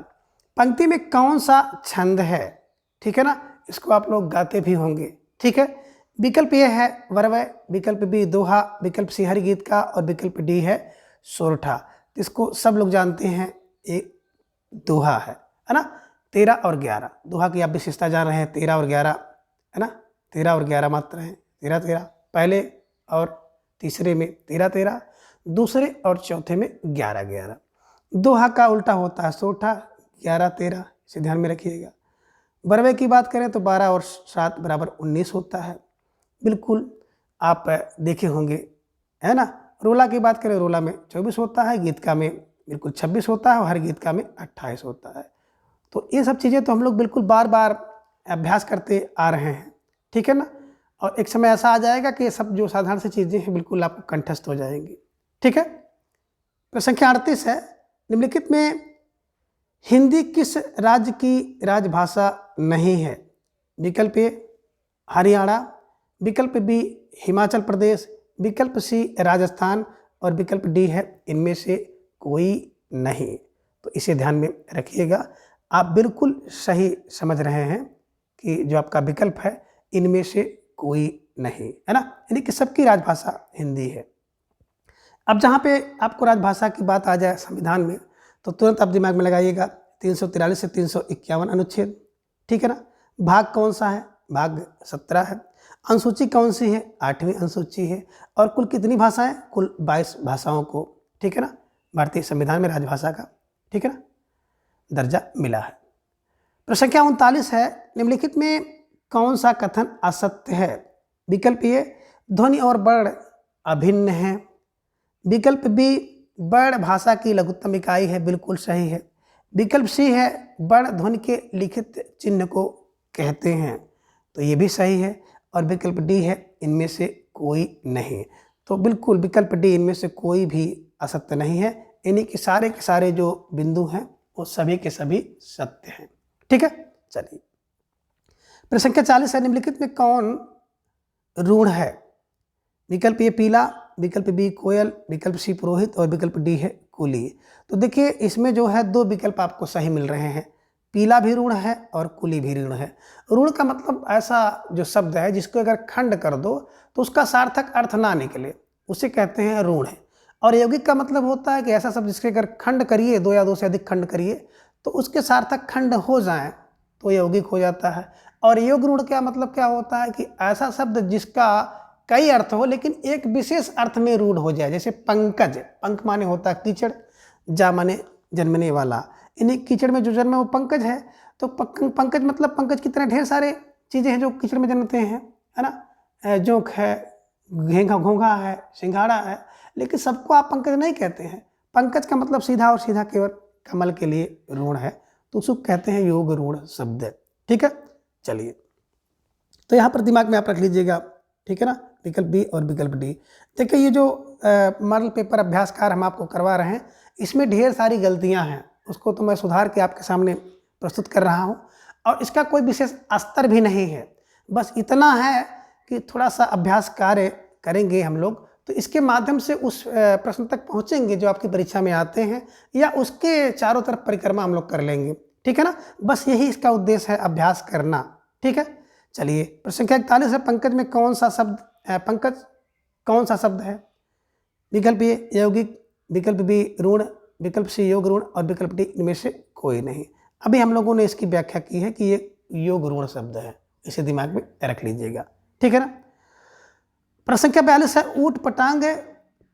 पंक्ति में कौन सा छंद है? ठीक है ना, इसको आप लोग गाते भी होंगे। ठीक है, विकल्प ये है वरवय, विकल्प बी दोहा, विकल्प सी हरि गीत का और विकल्प डी है सोरठा। इसको सब लोग जानते हैं, ये दोहा है ना। 13 और 11 दोहा की आप विशेषता जान रहे हैं। 13 और 11 है ना, 13 और 11 मात्रा है। 13 13 पहले और तीसरे में 13 13, दूसरे और चौथे में 11 11। दोहा का उल्टा होता है सोठा, 11 13, इसे ध्यान में रखिएगा। बरवे की बात करें तो 12 और 7 बराबर 19 होता है, बिल्कुल आप देखे होंगे है ना। रोला की बात करें, रोला में 24 होता है, गीतका में बिल्कुल 26 होता है और हर गीतका में 28 होता है। तो ये सब चीज़ें तो हम लोग बिल्कुल बार बार अभ्यास करते आ रहे हैं। ठीक है ना, और एक समय ऐसा आ जाएगा कि ये सब जो साधारण सी चीज़ें हैं बिल्कुल आपको कंठस्थ हो जाएंगी। ठीक है, प्रश्न संख्या 38 है, निम्नलिखित में हिंदी किस राज्य की राजभाषा नहीं है? विकल्प ए हरियाणा, विकल्प बी हिमाचल प्रदेश, विकल्प सी राजस्थान और विकल्प डी है इनमें से कोई नहीं। तो इसे ध्यान में रखिएगा, आप बिल्कुल सही समझ रहे हैं कि जो आपका विकल्प है इनमें से कोई नहीं है ना, यानी कि सबकी राजभाषा हिंदी है। अब जहाँ पे आपको राजभाषा की बात आ जाए संविधान में तो तुरंत आप दिमाग में लगाइएगा 343 से 351 अनुच्छेद। ठीक है ना, भाग कौन सा है? भाग 17 है। अनुसूची कौन सी है? 8वीं अनुसूची है। और कुल कितनी भाषाएं? कुल 22 भाषाओं को, ठीक है ना, भारतीय संविधान में राजभाषा का, ठीक है ना, दर्जा मिला है। प्रश्न संख्या 39 है, निम्नलिखित में कौन सा कथन असत्य है? विकल्प ए ध्वनि और वर्ण अभिन्न है, विकल्प बी वर्ण भाषा की लघुत्तम इकाई है, बिल्कुल सही है। विकल्प सी है वर्ण ध्वनि के लिखित चिन्ह को कहते हैं, तो ये भी सही है। और विकल्प डी है इनमें से कोई नहीं। तो बिल्कुल विकल्प डी इनमें से कोई भी असत्य नहीं है, यानी कि सारे के सारे जो बिंदु हैं वो सभी के सभी सत्य हैं। ठीक है, चलिए प्रश्न संख्या 40 है, निम्नलिखित में कौन रूढ़ है? विकल्प ए पीला, विकल्प बी कोयल, विकल्प सी पुरोहित और विकल्प डी है कुली। तो देखिए इसमें जो है दो विकल्प आपको सही मिल रहे हैं, पीला भी ऋण है और कुली भी ऋण है। ऋण का मतलब ऐसा जो शब्द है जिसको अगर खंड कर दो तो उसका सार्थक अर्थ ना निकले, उसे कहते हैं ऋण है। और यौगिक का मतलब होता है कि ऐसा शब्द जिसके अगर खंड करिए, 2 या 2 से अधिक खंड करिए तो उसके सार्थक खंड हो जाएं तो यौगिक हो जाता है। और योग ऋण का मतलब क्या होता है कि ऐसा शब्द जिसका कई अर्थ हो लेकिन एक विशेष अर्थ में रूढ़ हो जाए। जैसे पंकज, पंख माने होता है कीचड़, जा माने जन्मने वाला, इन्हीं कीचड़ में जो जन्मे वो पंकज है। तो पंकज मतलब पंकज की तरह ढेर सारे चीज़ें हैं जो कीचड़ में जन्मते हैं, है ना, जोंक है, घेंघा घोंघा है, सिंघाड़ा है, लेकिन सबको आप पंकज नहीं कहते हैं। पंकज का मतलब सीधा और सीधा केवल कमल के लिए ऋण है, तो उसको कहते हैं योग ऋण शब्द। ठीक है, चलिए तो यहाँ पर दिमाग में आप रख लीजिएगा, ठीक है ना, विकल्प बी और विकल्प डी। देखिए ये जो मॉडल पेपर अभ्यासकार हम आपको करवा रहे हैं इसमें ढेर सारी गलतियां हैं, उसको तो मैं सुधार के आपके सामने प्रस्तुत कर रहा हूं। और इसका कोई विशेष स्तर भी नहीं है, बस इतना है कि थोड़ा सा अभ्यास कार्य करेंगे हम लोग तो इसके माध्यम से उस प्रश्न तक पहुंचेंगे जो आपकी परीक्षा में आते हैं, या उसके चारों तरफ परिक्रमा हम लोग कर लेंगे। ठीक है ना, बस यही इसका उद्देश्य है, अभ्यास करना। ठीक है, चलिए प्रश्न संख्या 41 है, पंकज में कौन सा शब्द पंकज कौन सा शब्द है? विकल्प ए यौगिक, विकल्प बी ऋण, विकल्प सी योग ऋण और विकल्प डी इनमें से कोई नहीं। अभी हम लोगों ने इसकी व्याख्या की है कि ये योग ऋण शब्द है, इसे दिमाग में रख लीजिएगा। ठीक है ना, प्रश्न संख्या 42 है, ऊट पटांग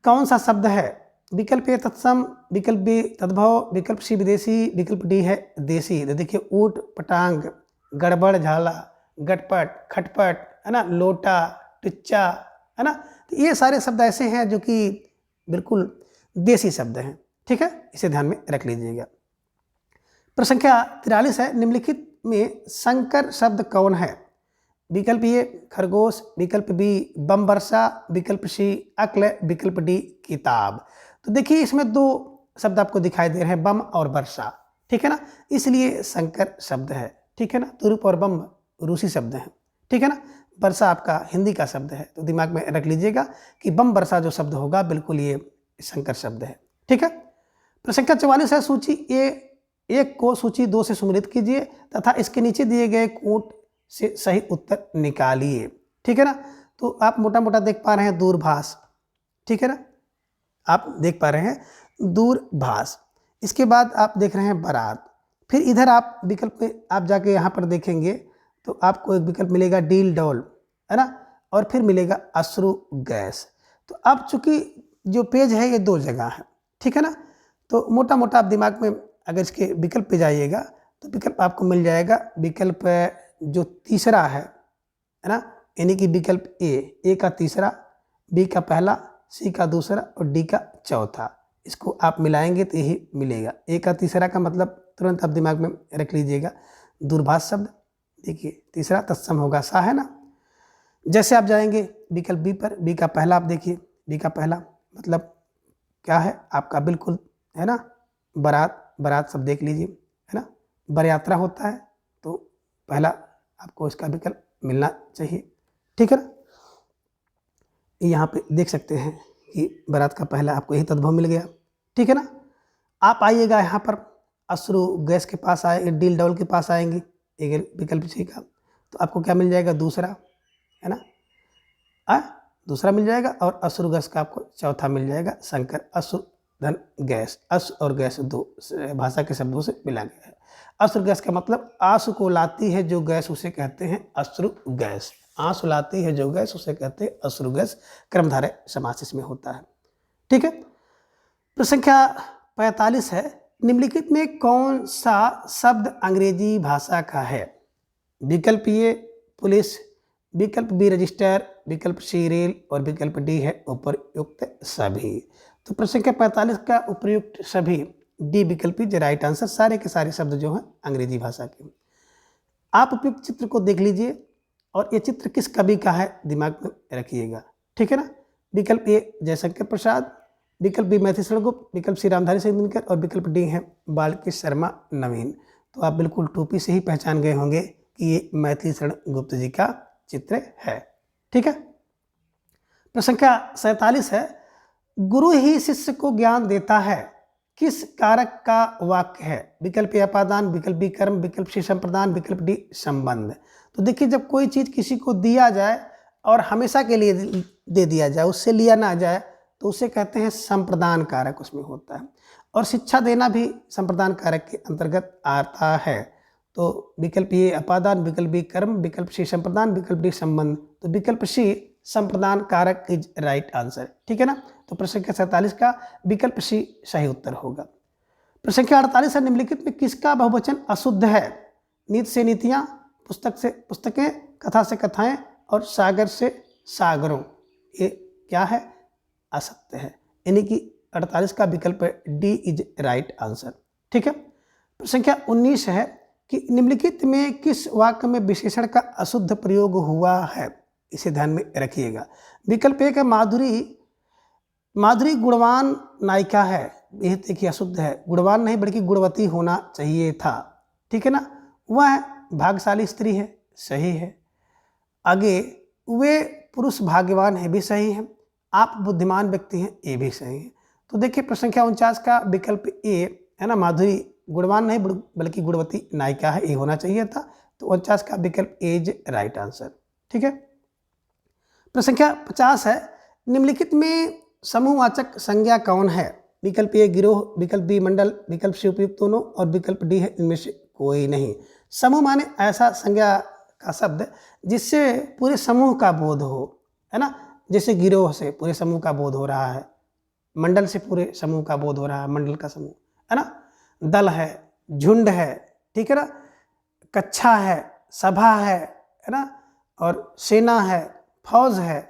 कौन सा शब्द है? विकल्प ए तत्सम, विकल्प बी तद्भव, विकल्प सी विदेशी, विकल्प डी है देसी। तो देखिए ऊट पटांग, गड़बड़ झाला, गटपट, खटपट, है ना, लोटा, टिच्चा, है ना, तो ये सारे शब्द ऐसे हैं जो कि बिल्कुल देसी शब्द हैं। ठीक है, इसे ध्यान में रख लीजिएगा। प्रश्न संख्या 43 है, निम्नलिखित में संकर शब्द कौन है? विकल्प ए खरगोश, विकल्प बी बम वर्षा, विकल्प सी अक्ल, विकल्प डी किताब। तो देखिए इसमें दो शब्द आपको दिखाई दे रहे हैं, बम और वर्षा। ठीक है ना, इसलिए संकर शब्द है। ठीक है ना, तुरुप और बम रूसी शब्द हैं। ठीक है ना, वर्षा आपका हिंदी का शब्द है। तो दिमाग में रख लीजिएगा कि बम वर्षा जो शब्द होगा बिल्कुल ये संकर शब्द है। ठीक है, प्रश्न संख्या 44 है, सूची एक को सूची 2 से सम्मिलित कीजिए तथा इसके नीचे दिए गए कोट से सही उत्तर निकालिए। ठीक है ना, तो आप मोटा मोटा देख पा रहे हैं दूरभाष। ठीक है ना, आप देख पा रहे हैं दूरभाष। इसके बाद आप देख रहे हैं बारात। फिर इधर आप विकल्प में आप जाके यहाँ पर देखेंगे तो आपको एक विकल्प मिलेगा डील डॉल, है ना, और फिर मिलेगा अश्रु गैस। तो अब चूंकि जो पेज है ये 2 जगह है। ठीक है ना, तो मोटा मोटा आप दिमाग में अगर इसके विकल्प पे जाइएगा तो विकल्प आपको मिल जाएगा। विकल्प जो तीसरा है ना, यानी कि विकल्प ए का तीसरा, बी का पहला, सी का दूसरा और डी का चौथा, इसको आप मिलाएंगे तो यही मिलेगा। ए का तीसरा का मतलब तुरंत आप दिमाग में रख लीजिएगा दूरभाष शब्द। देखिए तीसरा तत्सम होगा सा, है ना। जैसे आप जाएंगे विकल्प बी पर, बी का पहला आप देखिए, बी का पहला मतलब क्या है आपका, बिल्कुल है ना, बारात सब देख लीजिए, है ना, बर यात्रा होता है तो पहला आपको इसका विकल्प मिलना चाहिए। ठीक है ना, यहाँ पे देख सकते हैं कि बारात का पहला आपको यही तद्भव मिल गया। ठीक है ना, आप आइएगा यहाँ पर अश्रु गैस के पास आए, डील डॉल के पास आएंगे, एक विकल्प सी का, तो आपको क्या मिल जाएगा दूसरा, है ना, दूसरा मिल जाएगा और अश्रु गैस का आपको चौथा मिल जाएगा संकर। अश्रु धन गैस, अश्रु और गैस 2 भाषा के शब्दों से मिला गया है। अश्रु गैस का मतलब आंसू को लाती है जो गैस, उसे कहते हैं अश्रु गैस। आंसू लाती है जो गैस उसे कहते हैं अश्रु गैस। कर्मधारय समास इसमें होता है। ठीक है, प्रश्न संख्या 45 है, निम्नलिखित में कौन सा शब्द अंग्रेजी भाषा का है? विकल्प ए पुलिस, विकल्प बी रजिस्टर, विकल्प सी रेल और विकल्प डी है उपयुक्त सभी। तो प्रश्न संख्या 45 का उपयुक्त सभी डी विकल्प इज राइट आंसर। सारे के सारे शब्द जो हैं अंग्रेजी भाषा के। आप उपयुक्त चित्र को देख लीजिए और ये चित्र किस कवि का है दिमाग में रखिएगा। ठीक है ना, विकल्प ए जयशंकर प्रसाद, विकल्प बी मैथिली शरण गुप्त, विकल्प सी रामधारी सिंह दिनकर और विकल्प डी है बाल्की शर्मा नवीन। तो आप बिल्कुल टोपी से ही पहचान गए होंगे कि ये मैथिली शरण गुप्त जी का चित्र है। ठीक है, प्रश्न संख्या 47 है, गुरु ही शिष्य को ज्ञान देता है, किस कारक का वाक्य है? विकल्प ए अपादान, विकल्प बी कर्म, विकल्प सी संप्रदान, विकल्प डी संबंध। तो देखिए जब कोई चीज़ किसी को दिया जाए और हमेशा के लिए दे दिया जाए, उससे लिया ना जाए, तो उसे कहते हैं संप्रदान कारक उसमें होता है। और शिक्षा देना भी संप्रदान कारक के अंतर्गत आता है। तो विकल्प ए अपादान, विकल्प बी कर्म, विकल्प सी संप्रदान, विकल्प डी संबंध। तो विकल्प सी संप्रदान कारक इज राइट आंसर। ठीक है ना, तो प्रश्न संख्या 47 का विकल्प सी सही उत्तर होगा। प्रश्न संख्या 48 है, निम्नलिखित में किसका बहुवचन अशुद्ध है? नीति से नीतियाँ, पुस्तक से पुस्तकें, कथा से कथाएं और सागर से सागरों। ये क्या है? असत्य है, यानी कि 48 का विकल्प डी इज राइट आंसर। ठीक है, प्रश्न संख्या 19 है कि निम्नलिखित में किस वाक्य में विशेषण का अशुद्ध प्रयोग हुआ है? इसे ध्यान में रखिएगा। विकल्प एक है माधुरी गुणवान नायिका है, यह देखिए अशुद्ध है, गुणवान नहीं बल्कि गुणवती होना चाहिए था। ठीक है ना, वह भाग्यशाली स्त्री है, सही है। आगे वे पुरुष भाग्यवान है, भी सही है। आप बुद्धिमान व्यक्ति हैं, ये भी सही है। तो देखिए प्रश्न संख्या 49 का विकल्प ए है ना, माधुरी गुणवान नहीं बल्कि गुणवती नायिका है, ये होना चाहिए था। तो 49 का विकल्प ए इज राइट आंसर। ठीक है, प्रश्न संख्या 50 है, निम्नलिखित में समूहवाचक संज्ञा कौन है? विकल्प ए गिरोह, विकल्प बी मंडल, विकल्प सी उपयुक्त दोनों और विकल्प डी है इनमें से कोई नहीं। समूह माने ऐसा संज्ञा का शब्द जिससे पूरे समूह का बोध हो, है ना। जैसे गिरोह से पूरे समूह का बोध हो रहा है, मंडल से पूरे समूह का बोध हो रहा है, मंडल का समूह, है ना। दल है, झुंड है, ठीक है ना, कक्षा है, सभा है ना, और सेना है, फौज है,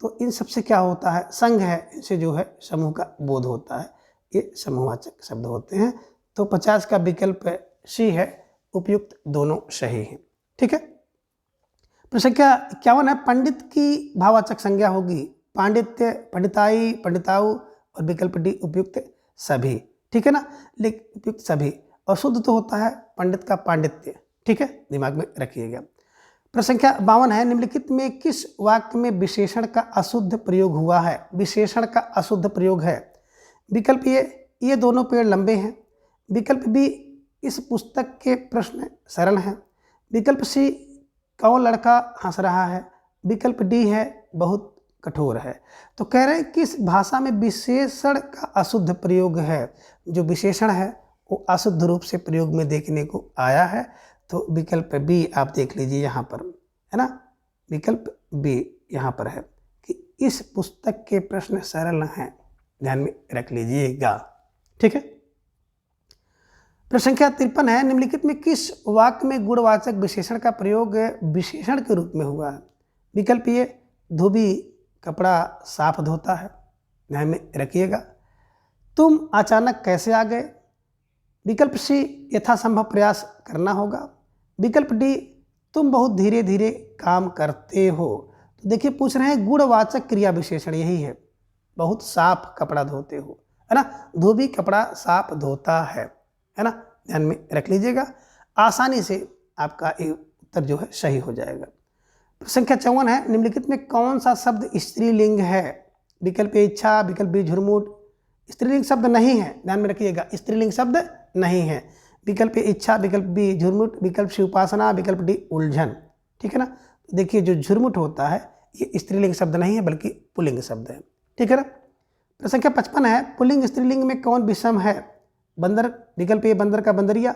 तो इन सबसे क्या होता है, संघ है, इनसे जो है समूह का बोध होता है, ये समूहवाचक शब्द होते हैं। तो 50 का विकल्प सी है उपयुक्त, दोनों सही हैं। ठीक है। प्रश्न संख्या 51 है, पंडित की भाववाचक संज्ञा होगी पांडित्य, पंडिताई, पंडिताऊ और विकल्प डी उपयुक्त सभी। ठीक है ना, लेकिन उपयुक्त सभी, और शुद्ध तो होता है पंडित का पांडित्य। ठीक है, दिमाग में रखिएगा। प्रश्न संख्या 52 है, निम्नलिखित में किस वाक्य में विशेषण का अशुद्ध प्रयोग हुआ है? विशेषण का अशुद्ध प्रयोग है विकल्प ये दोनों पेड़ लंबे हैं। विकल्प बी, इस पुस्तक के प्रश्न सरल हैं। विकल्प सी, कौन लड़का हंस रहा है। विकल्प डी है, बहुत कठोर है। तो कह रहे हैं किस भाषा में विशेषण का अशुद्ध प्रयोग है? जो विशेषण है वो अशुद्ध रूप से प्रयोग में देखने को आया है। तो विकल्प बी आप देख लीजिए यहाँ पर, है ना, विकल्प बी यहाँ पर है कि इस पुस्तक के प्रश्न सरल हैं, ध्यान में रख लीजिएगा। ठीक है। प्रश्न संख्या 53 है, निम्नलिखित में किस वाक्य में गुणवाचक विशेषण का प्रयोग विशेषण के रूप में हुआ है? विकल्प ये, धोबी कपड़ा साफ धोता है, ध्यान में रखिएगा। तुम अचानक कैसे आ गए। विकल्प सी, यथासंभव प्रयास करना होगा। विकल्प डी, तुम बहुत धीरे धीरे काम करते हो। तो देखिए पूछ रहे हैं गुणवाचक क्रिया विशेषण यही है, बहुत साफ कपड़ा धोते हो, है ना, धोबी कपड़ा साफ धोता है ना, ध्यान में रख लीजिएगा। आसानी से आपका ये उत्तर जो है सही हो जाएगा। संख्या 54 है, निम्नलिखित में कौन सा शब्द स्त्रीलिंग है? विकल्प ए इच्छा, विकल्प बी झुरमुट। स्त्रीलिंग शब्द नहीं है, ध्यान में रखिएगा, स्त्रीलिंग शब्द नहीं है। विकल्प ए इच्छा, विकल्प बी झुरमुट, विकल्प सी उपासना, विकल्प डी उलझन। ठीक है ना, देखिए जो झुरमुट होता है ये स्त्रीलिंग शब्द नहीं है बल्कि पुल्लिंग शब्द है। ठीक है ना। संख्या 55 है, पुल्लिंग स्त्रीलिंग में कौन विषम है? बंदर, विकल्प ए बंदर का बंदरिया,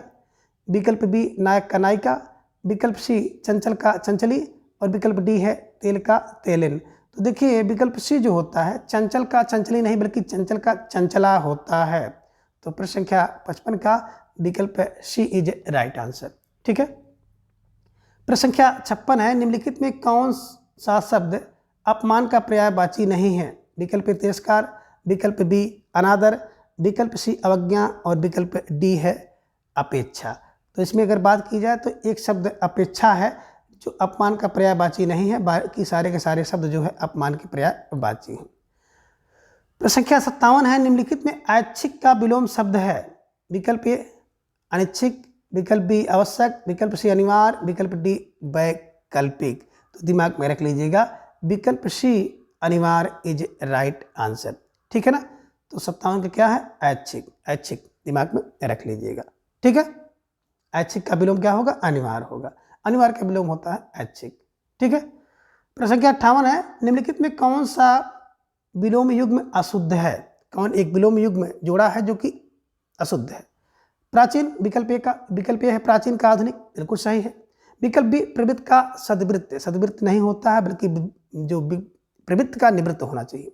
विकल्प बी नायक का नायिका, विकल्प सी चंचल का चंचली और विकल्प डी है तेल का तेलिन। तो देखिए विकल्प सी जो होता है चंचल का चंचली नहीं बल्कि चंचल का चंचला होता है। तो प्रश्न संख्या 55 का विकल्प सी इज राइट आंसर। ठीक है। प्रश्न संख्या 56 है, निम्नलिखित में कौन सा शब्द अपमान का पर्यायवाची नहीं है? विकल्प ए तिरस्कार, विकल्प बी अनादर, विकल्प सी अवज्ञा और विकल्प डी है अपेक्षा। तो इसमें अगर बात की जाए तो एक शब्द अपेक्षा है जो अपमान का पर्यायवाची नहीं है, बाकी सारे के सारे शब्द जो है अपमान के पर्यायवाची हैं। प्रश्न संख्या 57 है, निम्नलिखित में ऐच्छिक का विलोम शब्द है? विकल्प ए अनिच्छिक, विकल्प बी आवश्यक, विकल्प सी अनिवार्य, विकल्प डी वैकल्पिक। तो दिमाग में रख लीजिएगा, विकल्प सी अनिवार्य इज राइट आंसर। ठीक है ना। तो 57 का क्या है? ऐच्छिक। ऐच्छिक दिमाग में रख लीजिएगा। ठीक है। ऐच्छिक का विलोम क्या होगा? अनिवार्य होगा। अनिवार्य का विलोम होता है ऐच्छिक। ठीक है। प्रश्न संख्या 58 है, निम्नलिखित में कौन सा विलोम युग्म अशुद्ध है? कौन एक विलोम युग्म जोड़ा है जो कि अशुद्ध है? प्राचीन, विकल्प ए है प्राचीन का आधुनिक, बिल्कुल सही है। विकल्प बी प्रवृत्त का सदवृत्त, सदवृत्त नहीं होता है बल्कि जो प्रवृत्त का निवृत्त होना चाहिए।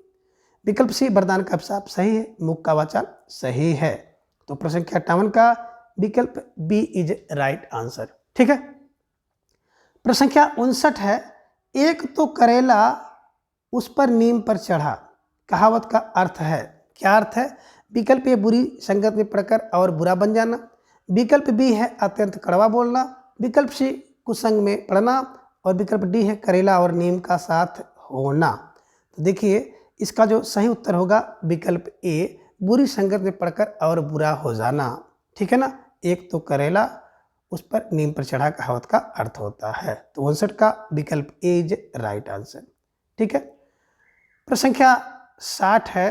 विकल्प सी वरदान का अभिशाप, सही है। मुख का वाचाल, सही है। तो प्रश्न संख्या 58 का विकल्प बी इज राइट आंसर। ठीक है। प्रश्न संख्या 59 है, एक तो करेला उस पर नीम पर चढ़ा, कहावत का अर्थ है, क्या अर्थ है? विकल्प ए बुरी संगत में पड़कर और बुरा बन जाना, विकल्प बी है अत्यंत कड़वा बोलना, विकल्प सी कुसंग में पड़ना और विकल्प डी है करेला और नीम का साथ होना। तो देखिए इसका जो सही उत्तर होगा विकल्प ए बुरी संगत में पड़कर और बुरा हो जाना। ठीक है ना। एक तो करेला उस पर नीम पर चढ़ा कहावत का अर्थ होता है। तो 59 का विकल्प ए इज राइट आंसर। ठीक है। प्रश्न संख्या 60 है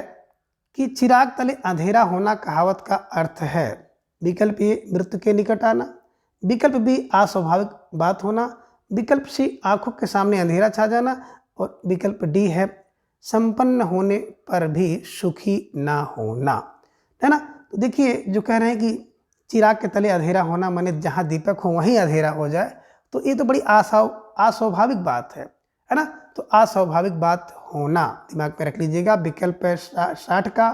कि चिराग तले अंधेरा होना कहावत का अर्थ है? विकल्प ए मृत्यु के निकट आना, विकल्प बी अस्वाभाविक बात होना, विकल्प सी आंखों के सामने अंधेरा छा जाना और विकल्प डी है संपन्न होने पर भी सुखी ना होना, है ना। तो देखिए जो कह रहे हैं कि चिराग के तले अंधेरा होना माने जहाँ दीपक हो वहीं अंधेरा हो जाए, तो ये तो बड़ी अस्वाभाविक बात है ना। तो अस्वाभाविक बात होना दिमाग में रख लीजिएगा। विकल्प 60 का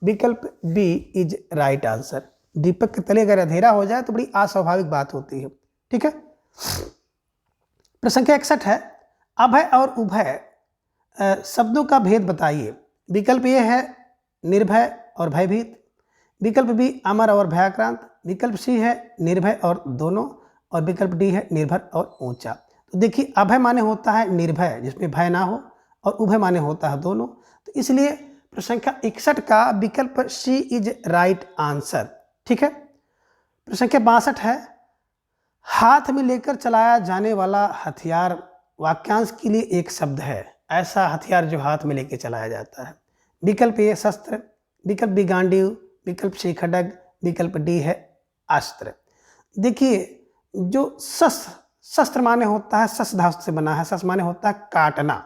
विकल्प बी इज राइट आंसर। दीपक के तले अगर अंधेरा हो जाए तो बड़ी अस्वाभाविक बात होती है। ठीक है। प्रश्न संख्या 61 है, अभय और उभय शब्दों का भेद बताइए। विकल्प ए है निर्भय और भयभीत, विकल्प बी अमर और भयाक्रांत, विकल्प सी है निर्भय और दोनों, और विकल्प डी है निर्भर और ऊंचा। तो देखिए अभय माने होता है निर्भय जिसमें भय ना हो, और उभय माने होता है दोनों। तो इसलिए प्रश्न संख्या 61 का विकल्प सी इज राइट आंसर। ठीक है। प्रश्न संख्या 62 है, हाथ में लेकर चलाया जाने वाला हथियार वाक्यांश के लिए एक शब्द है। ऐसा हथियार जो हाथ में लेकर चलाया जाता है। विकल्प ए शस्त्र, विकल्प बी गांडीव, विकल्प सी खड्ग, विकल्प डी है अस्त्र। देखिए जो शस्त्र माने होता है शस्त्र धातु से बना है, शस्त्र माने होता है काटना,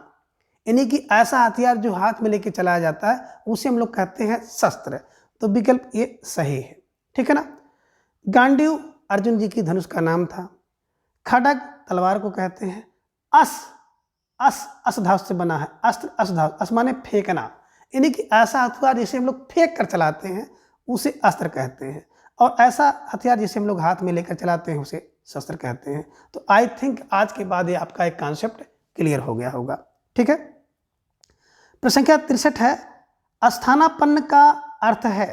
यानी कि ऐसा हथियार जो हाथ में लेके चलाया जाता है उसे हम लोग कहते हैं शस्त्र। तो विकल्प ये सही है। ठीक है ना। गांडीव अर्जुन जी की धनुष का नाम था, खड्ग तलवार को कहते हैं, अस धातु से बना है, अस्त्र अस धातु, अस माने फेंकना, यानी कि ऐसा हथियार जिसे हम लोग फेंक कर चलाते हैं उसे अस्त्र कहते हैं, और ऐसा हथियार जिसे हम लोग हाथ में लेकर चलाते हैं उसे शस्त्र कहते हैं। तो आई थिंक आज के बाद ये आपका एक कॉन्सेप्ट क्लियर हो गया होगा। ठीक है। प्रश्न संख्या 63 है, स्थानापन्न का अर्थ है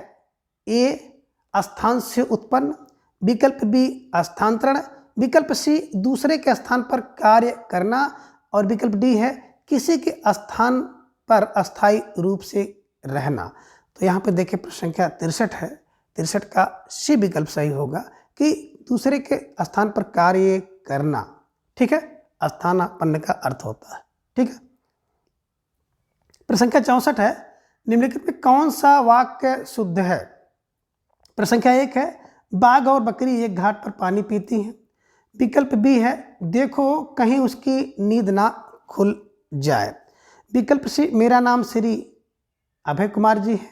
ए स्थान से उत्पन्न, विकल्प बी स्थानांतरण, विकल्प सी दूसरे के स्थान पर कार्य करना, और विकल्प डी है किसी के स्थान पर अस्थायी रूप से रहना। तो यहाँ पे देखिए प्रश्न संख्या 63 है, 63 का सी विकल्प सही होगा कि दूसरे के स्थान पर कार्य करना। ठीक है। स्थानापन्न का अर्थ होता है। ठीक है। प्रश्न संख्या 64 है, निम्नलिखित में कौन सा वाक्य शुद्ध है। प्रश्न संख्या 1 है, बाघ और बकरी एक घाट पर पानी पीती हैं, विकल्प बी है देखो कहीं उसकी नींद ना खुल जाए, विकल्प सी मेरा नाम श्री अभय कुमार जी है,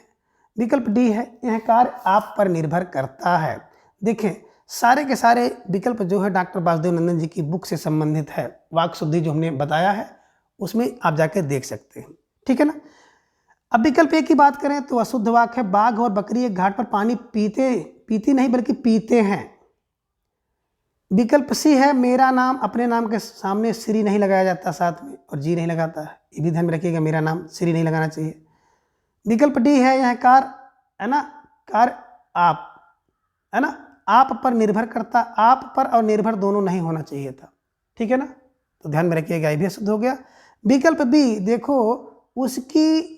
विकल्प डी है यह कार्य आप पर निर्भर करता है। देखें सारे के सारे विकल्प जो है डॉक्टर वासुदेव नंदन जी की बुक से संबंधित है, वाक शुद्धि जो हमने बताया है उसमें आप जाके देख सकते हैं। ठीक है ना। अब विकल्प ए की बात करें तो अशुद्ध वाक्य है, बाघ और बकरी एक घाट पर पानी पीती नहीं बल्कि पीते हैं। विकल्प सी है मेरा नाम, अपने नाम के सामने श्री नहीं लगाया जाता साथ में, और जी नहीं लगाता है, ये भी ध्यान में रखिएगा, मेरा नाम श्री नहीं लगाना चाहिए। विकल्प डी है यह कार है ना, कार आप है ना, आप पर निर्भर करता, आप पर और निर्भर दोनों नहीं होना चाहिए था। ठीक है ना। तो ध्यान में रखिएगा, ये भी शुद्ध हो गया। विकल्प बी देखो उसकी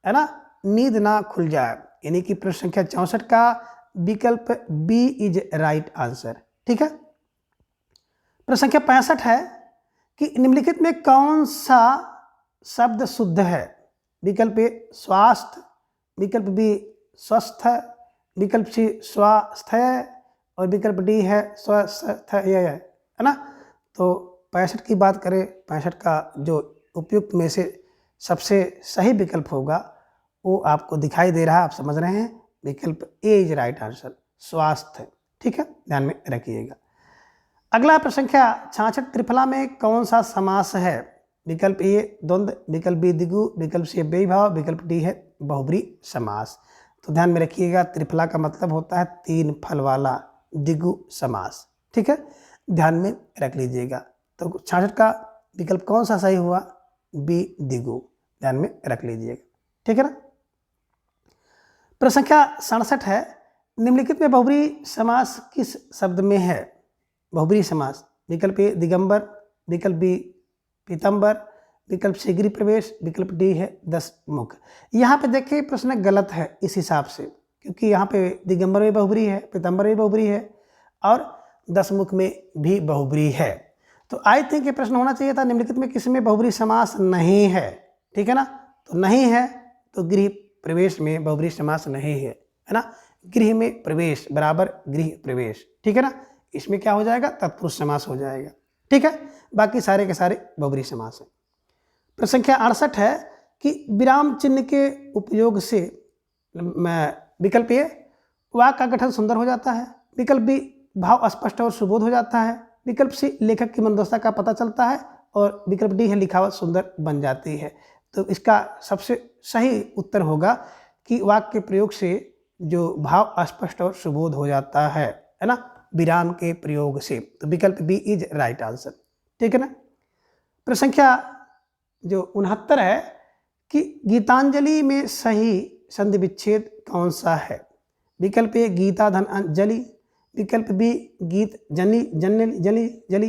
है ना नींद ना खुल जाए, यानी कि प्रश्न संख्या 64 का विकल्प बी इज राइट आंसर। ठीक है। प्रश्न संख्या 65 है कि निम्नलिखित में कौन सा शब्द शुद्ध है। विकल्प ए स्वास्थ्य, विकल्प बी स्वस्थ, विकल्प सी स्वास्थ्य, और विकल्प डी है स्वस्थ है ना। तो 65 की बात करें, 65 का जो उपयुक्त में से सबसे सही विकल्प होगा वो आपको दिखाई दे रहा है, आप समझ रहे हैं, विकल्प ए इज राइट आंसर, स्वास्थ्य। ठीक है, ध्यान में रखिएगा। अगला प्रश्न संख्या 66, त्रिफला में कौन सा समास है। विकल्प ए द्वंद्व, विकल्प बी द्विगु, विकल्प सी बेभाव, विकल्प डी है बहुब्री समास। तो ध्यान में रखिएगा त्रिफला का मतलब होता है तीन फल वाला द्विगु समास। ठीक है, ध्यान में रख लीजिएगा। तो 66 का विकल्प कौन सा सही हुआ, बी द्विगु, ध्यान में रख लीजिएगा। ठीक है ना। प्रश्न संख्या 67 है, निम्नलिखित में बहुब्री समास किस शब्द में है। बहुब्री समास, विकल्प ए दिगंबर, विकल्प बी पीतंबर, विकल्प सी गृह प्रवेश, विकल्प डी है 10 मुख। यहाँ पे देखिए प्रश्न गलत है इस हिसाब से, क्योंकि यहाँ पे दिगंबर में बहुब्री है, पीतंबर में बहुब्री है और 10 मुख में भी बहुब्री है। तो आई थिंक ये प्रश्न होना चाहिए था निम्नलिखित में किसमें बहुब्री समास नहीं है। ठीक है ना। तो नहीं है तो गृह प्रवेश में बहुब्री समास नहीं है ना। गृह में प्रवेश बराबर गृह प्रवेश। ठीक है ना। इसमें क्या हो जाएगा, तत्पुरुष समास हो जाएगा। ठीक है, बाकी सारे के सारे बहुब्री समास हैं। प्रश्न संख्या 68 है कि विराम चिन्ह के उपयोग से विकल्प ए वाक्य का गठन सुंदर हो जाता है, विकल्प बी भाव स्पष्ट और सुबोध हो जाता है, विकल्प सी लेखक की मनोदशा का पता चलता है, और विकल्प डी है लिखावट सुंदर बन जाती है। तो इसका सबसे सही उत्तर होगा कि वाक्य के प्रयोग से जो भाव स्पष्ट और सुबोध हो जाता है ना, विराम के प्रयोग से। तो विकल्प बी इज राइट आंसर। ठीक है ना। प्रश्न संख्या जो 69 है कि गीतांजलि में सही संधि विच्छेद कौन सा है? विकल्प ए गीता धन अंजलि, विकल्प बी गीत जनी जन्य जली जली,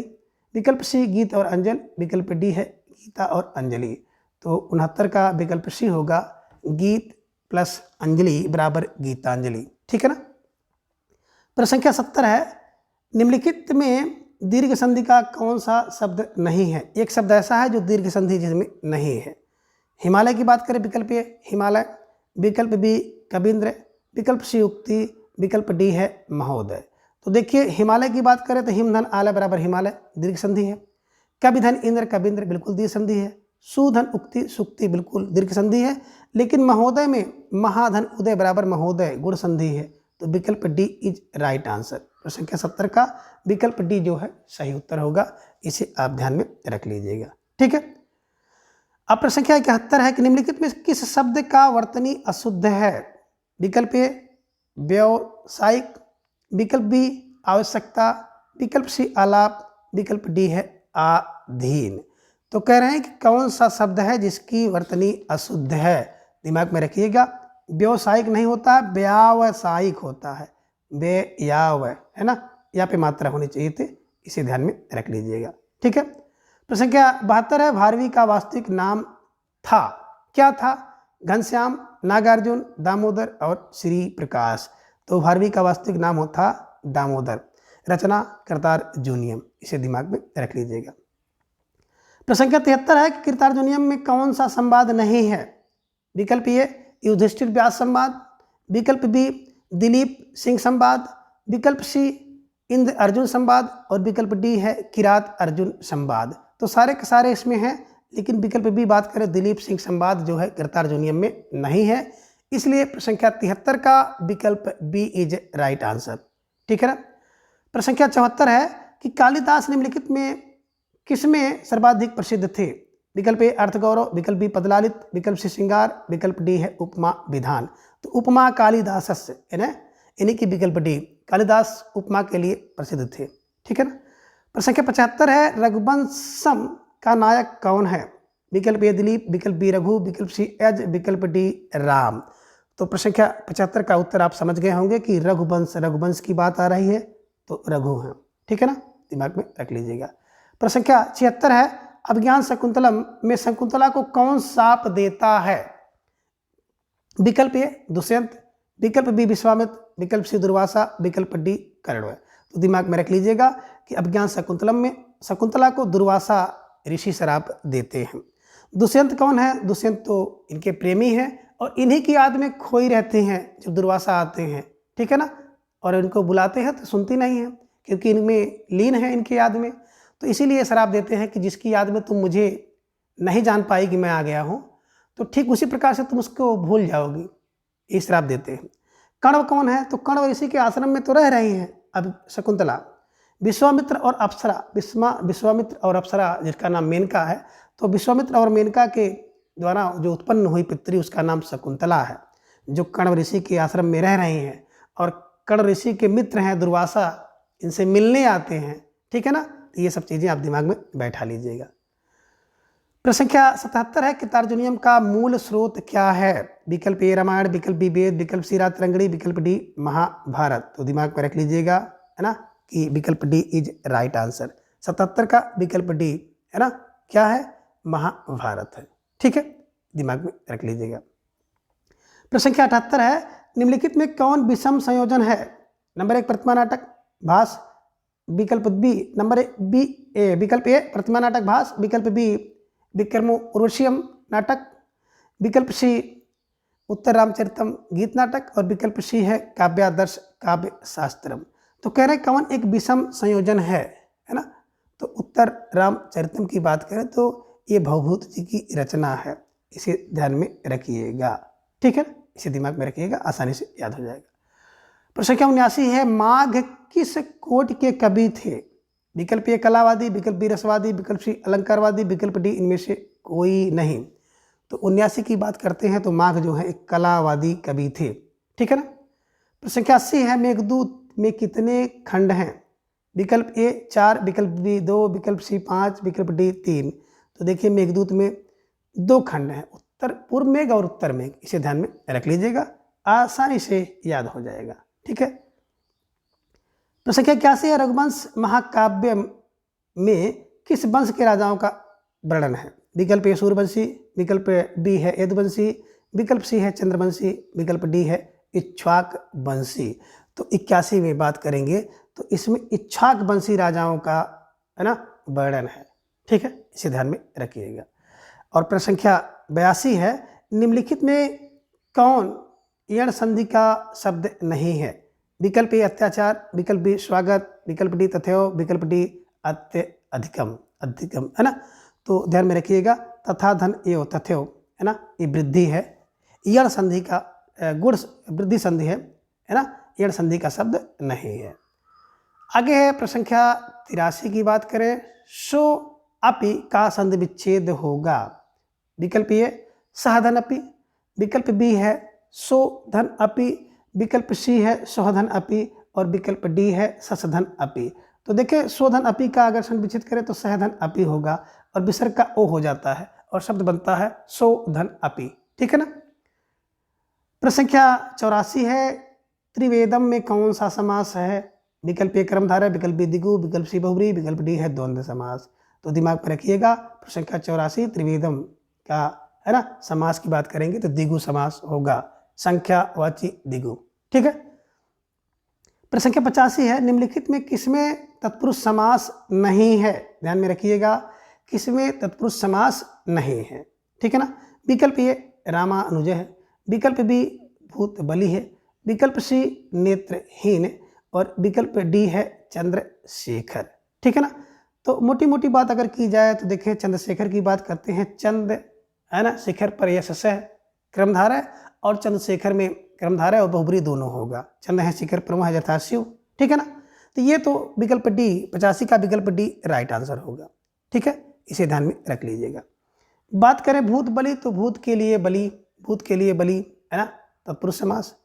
विकल्प सी गीत और अंजल, विकल्प डी है गीता और अंजलि। तो 69 का विकल्प सी होगा, गीत प्लस अंजलि बराबर गीतांजलि। ठीक है ना। प्रश्न संख्या 70 है, निम्नलिखित में दीर्घ संधि का कौन सा शब्द नहीं है? एक शब्द ऐसा है जो दीर्घ संधि जिसमें नहीं है। हिमालय की बात करें, विकल्प ए हिमालय, विकल्प बी कबींद्र, विकल्प सी उक्ति, विकल्प डी है महोदय। तो देखिए, हिमालय की बात करें तो हिमधन आलय बराबर हिमालय, दीर्घ संधि है। कविधन इंद्र कबींद्र, बिल्कुल दीर्घ संधि है। सुधन उक्ति सुक्ति, बिल्कुल दीर्घ संधि है। लेकिन महोदय में महाधन उदय बराबर महोदय, गुण संधि है। तो विकल्प डी इज राइट आंसर। तो संख्या 70 का विकल्प डी जो है सही उत्तर होगा। इसे आप ध्यान में रख लीजिएगा। ठीक है। अब प्रश्न संख्या 71 है कि निम्नलिखित में किस शब्द का वर्तनी अशुद्ध है? विकल्प ए व्यावसायिक, विकल्प बी आवश्यकता, विकल्प सी आलाप, विकल्प डी है आधीन। तो कह रहे हैं कि कौन सा शब्द है जिसकी वर्तनी अशुद्ध है? दिमाग में रखिएगा, व्यावसायिक नहीं होता है, व्यावसायिक होता है, व्याव है ना, यहाँ पे मात्रा होनी चाहिए थी, इसे ध्यान में रख लीजिएगा। ठीक है। प्रश्न संख्या 72 है, भारवी का वास्तविक नाम था, क्या था? घनश्याम, नागार्जुन, दामोदर और श्री प्रकाश। तो भारवी का वास्तविक नाम होता दामोदर। रचना कृतार्जुनीयम, इसे दिमाग में रख लीजिएगा। प्रश्न संख्या 73 है कि कृतार्जुनीयम में कौन सा संवाद नहीं है? विकल्प ए युधिष्ठिर व्यास संवाद, विकल्प बी दिलीप सिंह संवाद, विकल्प सी इंद्र अर्जुन संवाद और विकल्प डी है किरात अर्जुन संवाद। तो सारे के सारे इसमें हैं, लेकिन विकल्प बी बात करें दिलीप सिंह संवाद जो है कृतार्जुनीयम में नहीं है, इसलिए प्रश्न संख्या 73 का विकल्प बी इज राइट आंसर। ठीक है ना। प्रश्न संख्या 74 है कि कालिदास निम्नलिखित में किसमें सर्वाधिक प्रसिद्ध थे? विकल्प ए अर्थगौरव, विकल्प बी पदलालित, विकल्प सी श्रृंगार, विकल्प डी है उपमा विधान। तो उपमा कालिदास है ना, यानी कि विकल्प डी, कालिदास उपमा के लिए प्रसिद्ध थे। ठीक है ना। प्रश्न संख्या 75 है, रघुवंशम का नायक कौन है? विकल्प ए दिलीप, विकल्प बी रघु, विकल्प सी यज, विकल्प डी राम। तो प्रश्न संख्या 75 का उत्तर आप समझ गए होंगे कि रघुवंश की बात आ रही है, तो रघु है। ठीक है ना, दिमाग में रख लीजिएगा। प्रश्न संख्या 76 है, अभिज्ञान शकुंतलम में शकुंतला को कौन शाप देता है? विकल्प ए दुष्यंत, विकल्प बी विश्वामित्र, विकल्प सी दुर्वासा, विकल्प डी कर्ण। तो दिमाग में रख लीजिएगा कि अभिज्ञान शकुंतलम में शकुंतला को दुर्वासा ऋषि श्राप देते हैं। दुष्यंत कौन है? दुष्यंत तो इनके प्रेमी हैं और इन्हीं की याद में खोई रहते हैं जब दुर्वासा आते हैं। ठीक है ना। और इनको बुलाते हैं तो सुनती नहीं है, क्योंकि इनमें लीन है इनकी याद में। तो इसीलिए श्राप देते हैं कि जिसकी याद में तुम मुझे नहीं जान पाई कि मैं आ गया हूँ, तो ठीक उसी प्रकार से तुम उसको भूल जाओगी, ये श्राप देते हैं। कण्व कौन है? तो कण्व ऋषि के आश्रम में तो रह रही हैं अब शकुंतला। विश्वामित्र और अप्सरा, विश्वामित्र और अप्सरा जिसका नाम मेनका है, तो विश्वामित्र और मेनका के द्वारा जो उत्पन्न हुई पुत्री उसका नाम शकुंतला है, जो कण्व ऋषि के आश्रम में रह रही हैं। और कण्व ऋषि के मित्र हैं दुर्वासा, इनसे मिलने आते हैं। ठीक है ना। तो ये सब चीज़ें आप दिमाग में बैठा लीजिएगा। प्रश्न संख्या 77 है, कृतार्जुनीयम का मूल स्रोत क्या है? विकल्प ए रामायण, विकल्प बी वेद, विकल्प सी रातरंगिणी, विकल्प डी महाभारत। तो दिमाग में रख लीजिएगा, है ना, कि विकल्प डी इज राइट आंसर। 77 का विकल्प डी है ना, क्या है? महाभारत है। ठीक है, दिमाग में रख लीजिएगा। प्रश्न संख्या 78 है, निम्नलिखित में कौन विषम संयोजन है? नंबर 1 प्रतिमा नाटक भास, विकल्प बी विकल्प ए प्रतिमा नाटक भास, विकल्प बी विक्रमो उर्वशीयम नाटक, विकल्प सी उत्तर रामचरितम गीत नाटक और विकल्प सी है काव्यादर्श काव्य शास्त्रम। तो कह रहे हैं कौन एक विषम संयोजन है ना। तो उत्तर रामचरितम की बात करें तो ये भवभूत जी की रचना है, इसे ध्यान में रखिएगा। ठीक है, इसे दिमाग में रखिएगा, आसानी से याद हो जाएगा। प्रश्न संख्या 79 है, माघ किस कोटि के कवि थे? विकल्प ए कलावादी, विकल्प बी रसवादी, विकल्प सी अलंकारवादी, विकल्प डी इनमें से कोई नहीं। तो 79 की बात करते हैं तो माघ जो है एक कलावादी कवि थे। ठीक है ना। प्रश्न संख्या 80 है, मेघदूत में कितने खंड हैं? विकल्प ए 4, विकल्प बी 2, विकल्प सी 5, विकल्प डी 3। तो देखिए मेघदूत में 2 खंड हैं, उत्तर पूर्व मेघ और उत्तर मेघ, इसे ध्यान में रख लीजिएगा, आसानी से याद हो जाएगा। ठीक है। तो संख्या 81 है, रघुवंश महाकाव्य में किस वंश के राजाओं का वर्णन है? विकल्प ए सूर्यवंशी, विकल्प बी है यदुवंशी, विकल्प सी है चंद्रवंशी, विकल्प डी है इक्ष्वाक वंशी। तो 81 में बात करेंगे तो इसमें इक्ष्वाक वंशी राजाओं का है ना वर्णन है। ठीक है, इसे ध्यान में रखिएगा। और प्रश्न संख्या 82 है, निम्नलिखित में कौन यण संधि का शब्द नहीं है? विकल्प ए अत्याचार, विकल्प बी स्वागत, विकल्प डी तथैव, विकल्प डी अधिकम है ना। तो ध्यान में रखिएगा, तथा धन एव तथैव है ना, ये वृद्धि है, यण संधि का गुण वृद्धि संधि है ना, यण संधि का शब्द नहीं है। आगे है प्रश्न संख्या 83 की बात करें, सो अपि का संधि विच्छेद होगा? विकल्प ए सहधन अपि, विकल्प बी है सो धन अपि, विकल्प सी है सोधन अपि और विकल्प डी है ससधन अपि। तो देखिए सोधन अपि का अगर संधि विच्छेद करें तो सहधन अपि होगा और विसर्ग का ओ हो जाता है और शब्द बनता है सोधन अपि। ठीक है ना। प्रश्न संख्या 84 है, त्रिवेदम में कौन सा समास है? विकल्प ए कर्मधारय, विकल्प बी द्विगु, विकल्प सी बहुब्री, विकल्प डी है द्वंद्व समास। तो दिमाग में रखिएगा, प्रश्न संख्या 84 त्रिवेदम का है ना समास की बात करेंगे तो द्विगु समास होगा, संख्यावाची द्विगु। ठीक है। प्रश्न संख्या 85 है, निम्नलिखित में किसमें तत्पुरुष समास नहीं है? ध्यान में रखिएगा, किसमें तत्पुरुष समास नहीं है? ठीक है ना। विकल्प ए रामानुज है, विकल्प बी भूत बलि है, विकल्प सी नेत्रहीन और विकल्प डी है चंद्रशेखर। ठीक है ना। तो मोटी मोटी बात अगर की जाए तो देखिए चंद्रशेखर की बात करते हैं, चंद है ना शेखर पर यह सस है क्रमधारय और चंद्रशेखर में क्रमधारय और बहुब्री दोनों होगा, चंद्र है शिखर प्रमुख है यथार्थ शिव। ठीक है ना। तो ये तो विकल्प डी 85 का विकल्प डी राइट आंसर होगा। ठीक है, इसे ध्यान में रख लीजिएगा। बात करें भूत बलि तो भूत के लिए बलि, भूत के लिए बलि है ना तत्पुरुष समास।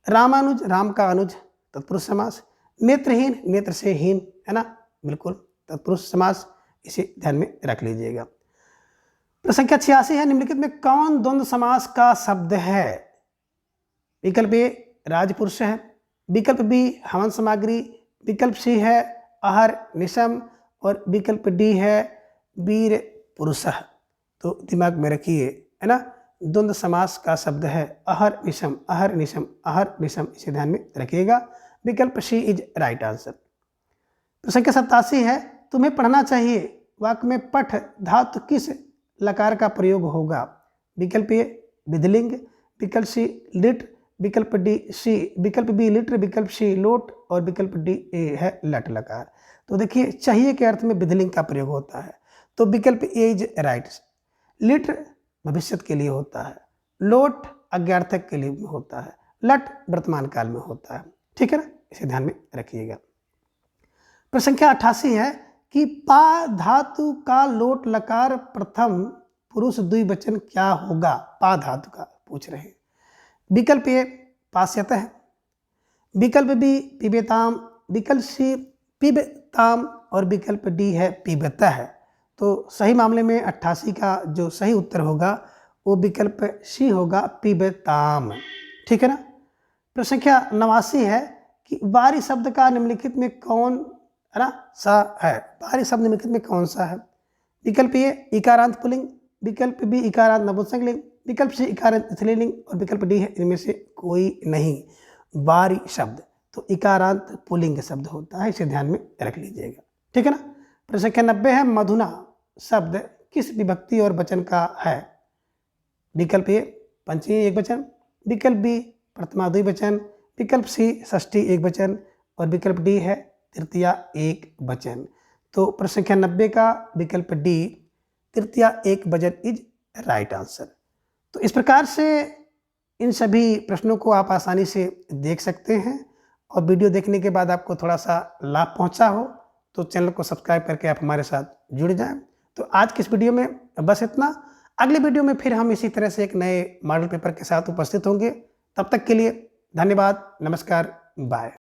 रामानुज, राम का अनुज तत्पुरुष समास। नेत्रहीन, नेत्र से हीन है ना बिल्कुल तत्पुरुष समास, इसे ध्यान में रख लीजिएगा। प्रश्न संख्या 86 है, निम्नलिखित में कौन द्वंद्व समास का शब्द है? विकल्प ए राजपुरुष है, विकल्प बी हवन सामग्री, विकल्प सी है अहर निशम और विकल्प डी है वीर पुरुष। तो दिमाग में रखिए है ना, द्वंद्व समास का शब्द है अहर निशम, अहर निशम, अहर निशम, इसे ध्यान में रखिएगा। विकल्प सी इज राइट आंसर। प्रश्न संख्या 87 है, तुम्हें पढ़ना चाहिए, वाक्य में पठ धातु किस लकार का प्रयोग होगा? विकल्प ए विधिलिंग, विकल्प सी लिट, विकल्प डी सी, विकल्प बी लिटर, विकल्प सी लोट और विकल्प डी ए है लट लकार। तो देखिए चाहिए के अर्थ में विधिलिंग का प्रयोग होता है, तो विकल्प ए इज राइट। लिट भविष्य के लिए होता है, लोट अज्ञार्थक के लिए होता है, लट वर्तमान काल में होता है। ठीक है ना, इसे ध्यान में रखिएगा। प्रश्न संख्या 88 है कि पा धातु का लोट लकार प्रथम पुरुष द्विवचन क्या होगा? पा धातु का पूछ रहे हैं। विकल्प ए पास्यतः, विकल्प बी पिबेताम, विकल्प सी पिबताम और विकल्प डी है पिबतः। तो सही मामले में 88 का जो सही उत्तर होगा वो विकल्प सी होगा पिबताम। ठीक है ना। प्रश्न संख्या 89 है कि बारी शब्द का निम्नलिखित में कौन है ना सा है? बारी शब्द निम्नलिखित में कौन सा है? विकल्प ए इकारांत पुल्लिंग, विकल्प बी इकारांत नपुंसकलिंग, विकल्प सी इकारांत स्त्रीलिंग और विकल्प डी है इनमें से कोई नहीं। बारी शब्द तो इकारांत पुल्लिंग शब्द होता है, इसे ध्यान में रख लीजिएगा। ठीक है ना। प्रश्न संख्या 90 है, मधुना शब्द किस विभक्ति और वचन का है? विकल्प ए पंचमी एक वचन, विकल्प बी प्रथमा द्विवचन, विकल्प सी षष्ठी एक वचन और विकल्प डी है तृतीया एक वचन। तो प्रश्न संख्या 90 का विकल्प डी तृतीया एक वचन इज राइट आंसर। तो इस प्रकार से इन सभी प्रश्नों को आप आसानी से देख सकते हैं और वीडियो देखने के बाद आपको थोड़ा सा लाभ पहुंचा हो तो चैनल को सब्सक्राइब करके आप हमारे साथ जुड़ जाएं। तो आज की इस वीडियो में बस इतना। अगले वीडियो में फिर हम इसी तरह से एक नए मॉडल पेपर के साथ उपस्थित होंगे। तब तक के लिए धन्यवाद, नमस्कार, बाय।